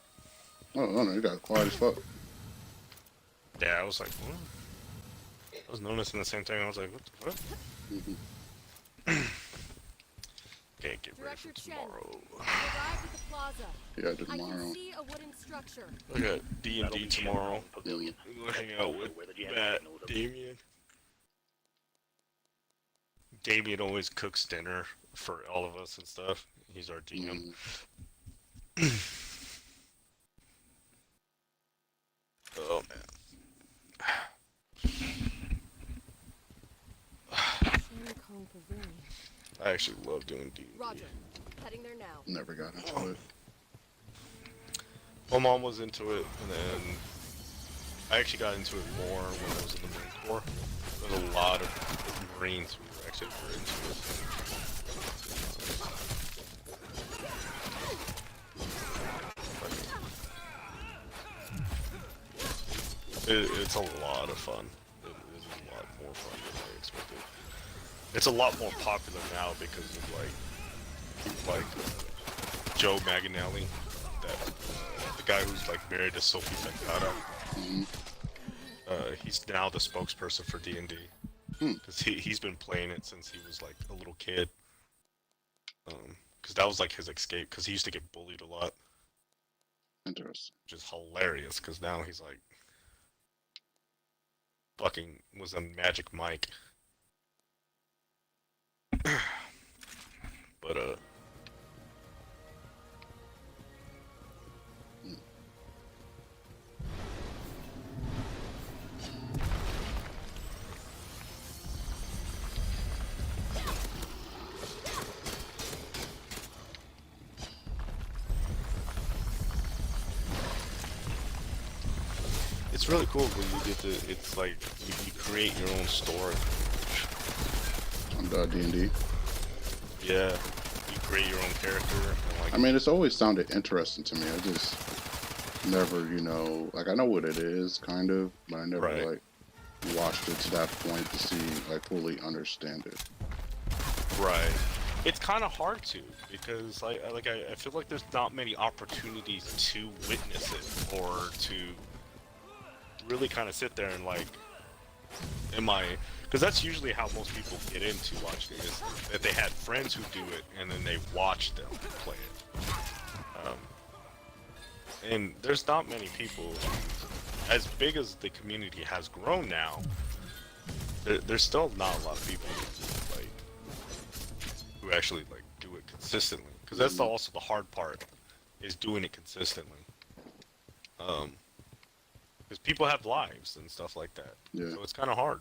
Oh no, you got quiet as fuck. Yeah, I was like, what? I was noticing the same thing. I was like, what the fuck? Can't get ready for Director Chen, tomorrow. we arrived at the plaza. Yeah, I tomorrow. can see a wooden structure. I got D&D tomorrow. Pavilion. We'll hang out with Where the jam Matt, signals are. Damien. Damien always cooks dinner for all of us and stuff. He's our GM. Oh man. Kong Pavilion. I actually love doing D&D. Roger. Heading there now. Never got into it. My mom was into it, and then I actually got into it more when I was in the Marine Corps. There's a lot of Marines who were actually very into it. It's a lot of fun. It is a lot more fun than I expected. It's a lot more popular now because of like Joe Manganiello, the guy who's like married to Sophie Beccata. He's now the spokesperson for D&D because he's been playing it since he was like a little kid. Because that was like his escape. Because he used to get bullied a lot, Interesting. which is hilarious. Because now he's like fucking was a Magic Mike. But it's really cool when you get to. It's like you create your own story. On D&D. Yeah, you create your own character. And like, I mean, it's always sounded interesting to me. I just never, like I know what it is, kind of, but I never Right. like watched it to that point to see, like, fully understand it. right. It's kind of hard to because I feel like there's not many opportunities to witness it or to really kind of sit there and like, because that's usually how most people get into watching it, is that they had friends who do it and then they watch them play it. And there's not many people, as big as the community has grown now, there's still not a lot of people who actually like do it consistently. Because that's also the hard part, is doing it consistently. Because people have lives and stuff like that, Yeah. so it's kind of hard.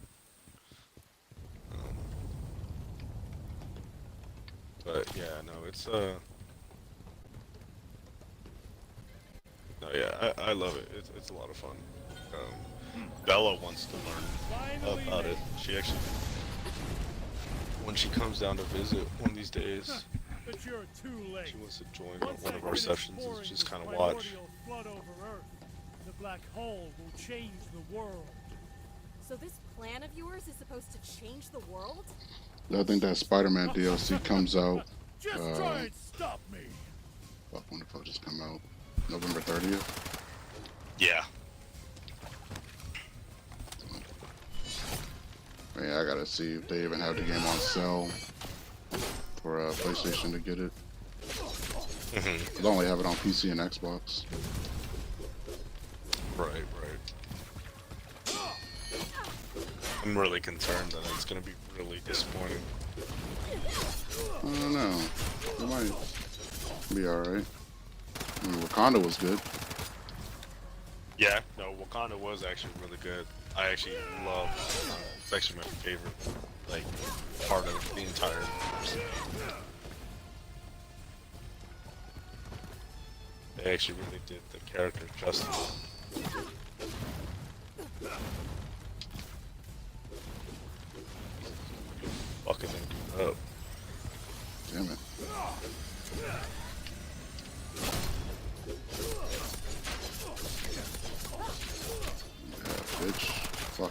But yeah, no, it's no, yeah, I love it. It's a lot of fun. Bella wants to learn about it. She actually, when she comes down to visit one of these days, But you're too late. she wants to join Once one I of our finish sessions and pouring just this kind of watch. primordial flood over Earth, the black hole will change the world. So this plan of yours is supposed to change the world? I think that Spider-Man DLC comes out. Just try and stop me. Fuck, when the fuck just come out? November 30th. Yeah. Man, I gotta see if they even have the game on sale for PlayStation to get it. They only have it on PC and Xbox. Right. I'm really concerned that it's gonna be really disappointing. I don't know. It might be alright. I mean, Wakanda was good. Yeah, no, Wakanda was actually really good. I actually love. It's actually my favorite, like, part of the entire. They actually really did the character justice.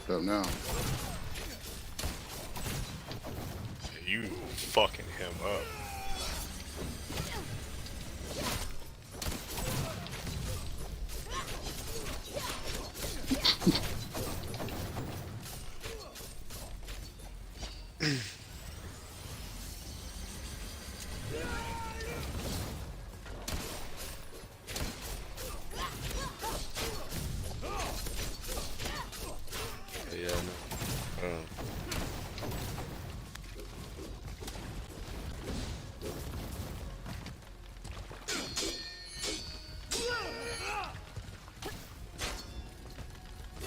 fucked up now. You fucking him up. Yeah, no.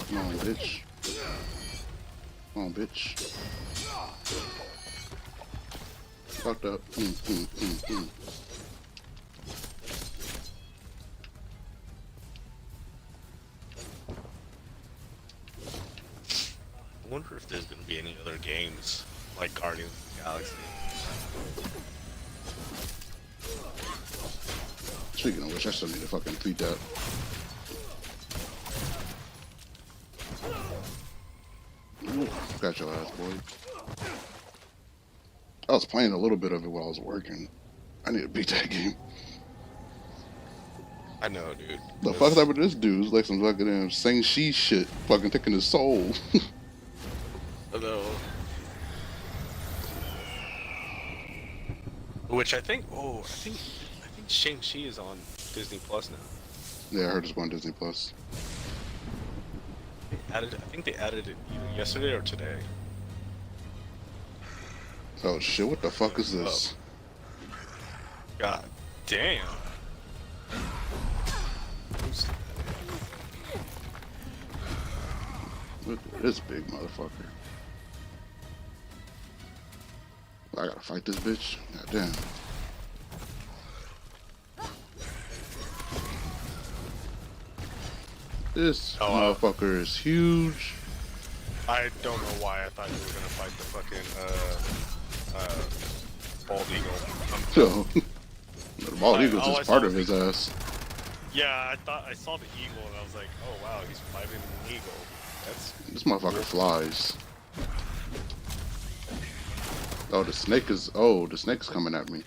Come on, bitch. Come on, bitch. Fucked up. I wonder if there's gonna be any other games like Guardians of the Galaxy. Speaking of which, I still need to fucking tweet that. Ooh, got your ass, boy. I was playing a little bit of it while I was working. I need to beat that game. I know, dude. The fuck up with this dude's like some fucking saying she shit, fucking taking his soul. I know. Which I think, I think Shang-Chi is on Disney Plus now. Yeah, I heard it's going Disney Plus. I think they added it either yesterday or today. Oh shit, what the fuck is this? God damn. Look at this big motherfucker. I gotta fight this bitch? God damn. This motherfucker is huge. I don't know why I thought you were gonna fight the fucking bald eagle. So, the bald eagle's just part of his ass. Yeah, I thought I saw the eagle and I was like, oh wow, he's fighting an eagle. That's This motherfucker flies. Oh, the snake is. Oh, the snake's coming at me.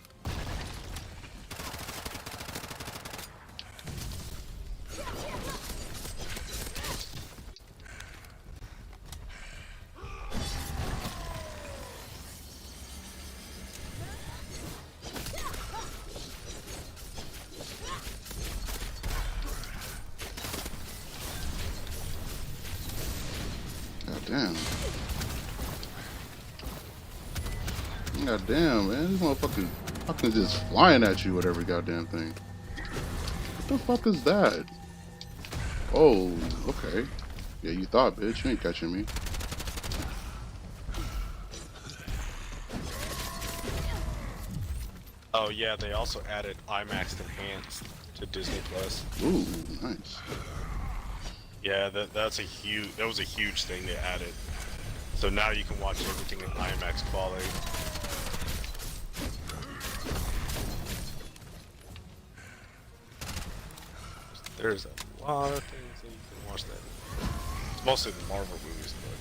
God damn. God damn, man. This motherfucker fucking just flying at you with every goddamn thing. What the fuck is that? Oh, okay. Yeah, you thought, bitch. You ain't catching me. Oh yeah, they also added IMAX Enhanced to Disney Plus. Ooh, nice. Yeah, that was a huge thing they added. So now you can watch everything in IMAX quality. There's a lot of things that you can watch that. It's mostly the Marvel movies, but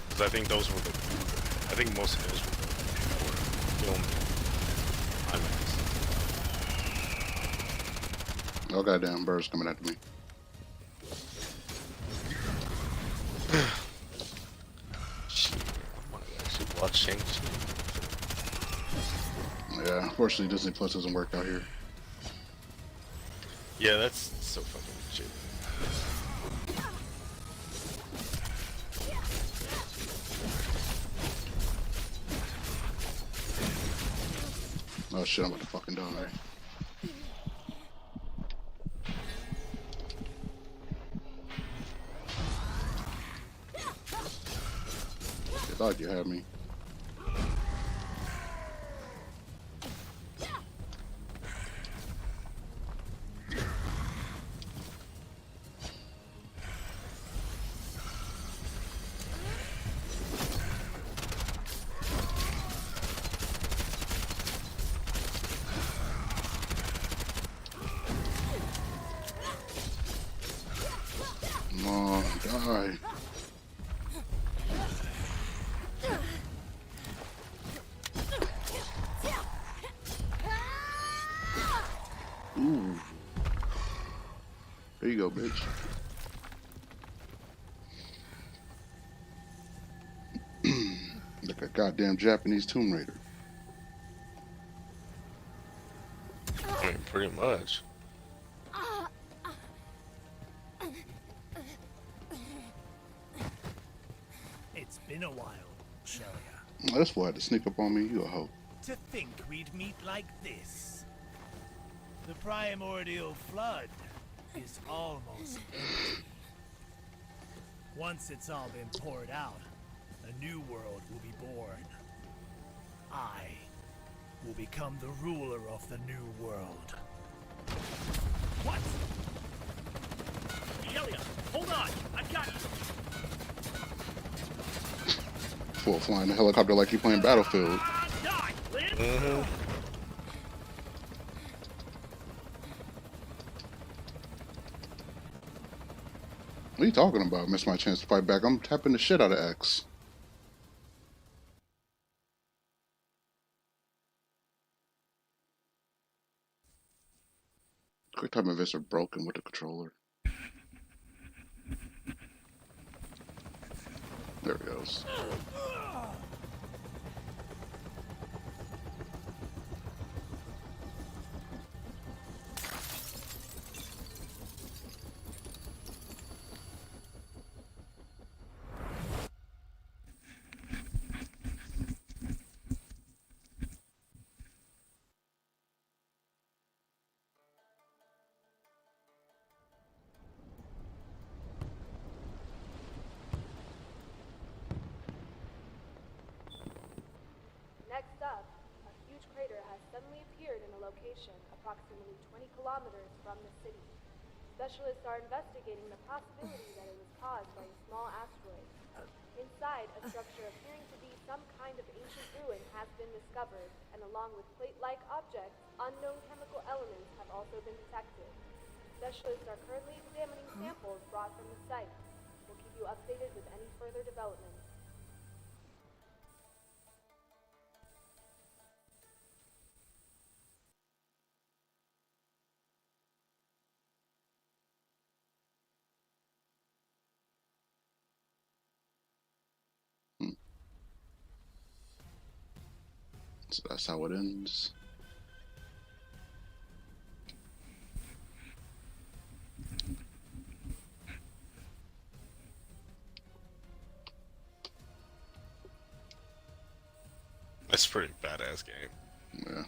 because I think those were I think most of those were filmed in IMAX. Oh goddamn, birds coming after me. Shit, I might actually watch Shang-Chi. Yeah, unfortunately Disney Plus doesn't work out here. Yeah, that's so fucking legit. Oh shit, I'm about to fucking die. I thought you had me. Come on, Ooh. There you go, bitch. Like a goddamn Japanese Tomb Raider. I mean, pretty much. It's been a while, Shelia. That's why had to sneak up on me. You a hoe. To think we'd meet like this. The primordial flood is almost empty. Once it's all been poured out, a new world will be born. I will become the ruler of the new world. What? Shelia, hold on! I've got you! Full flying the helicopter like you playing Battlefield. Die, Lynn! Mm-hmm. What are you talking about? Missed my chance to fight back. I'm tapping the shit out of X. Quick time events are broken with the controller. There it goes. Next up, a huge crater has suddenly appeared in a location approximately 20 kilometers from the city. Specialists are investigating the possibility that it was caused by a small asteroid. Inside, a structure appearing to be some kind of ancient ruin has been discovered, and along with plate-like objects, unknown chemical elements have also been detected. Specialists are currently examining samples brought from the site. We'll keep you updated with any further developments. So that's how it ends. That's a pretty badass game. Yeah.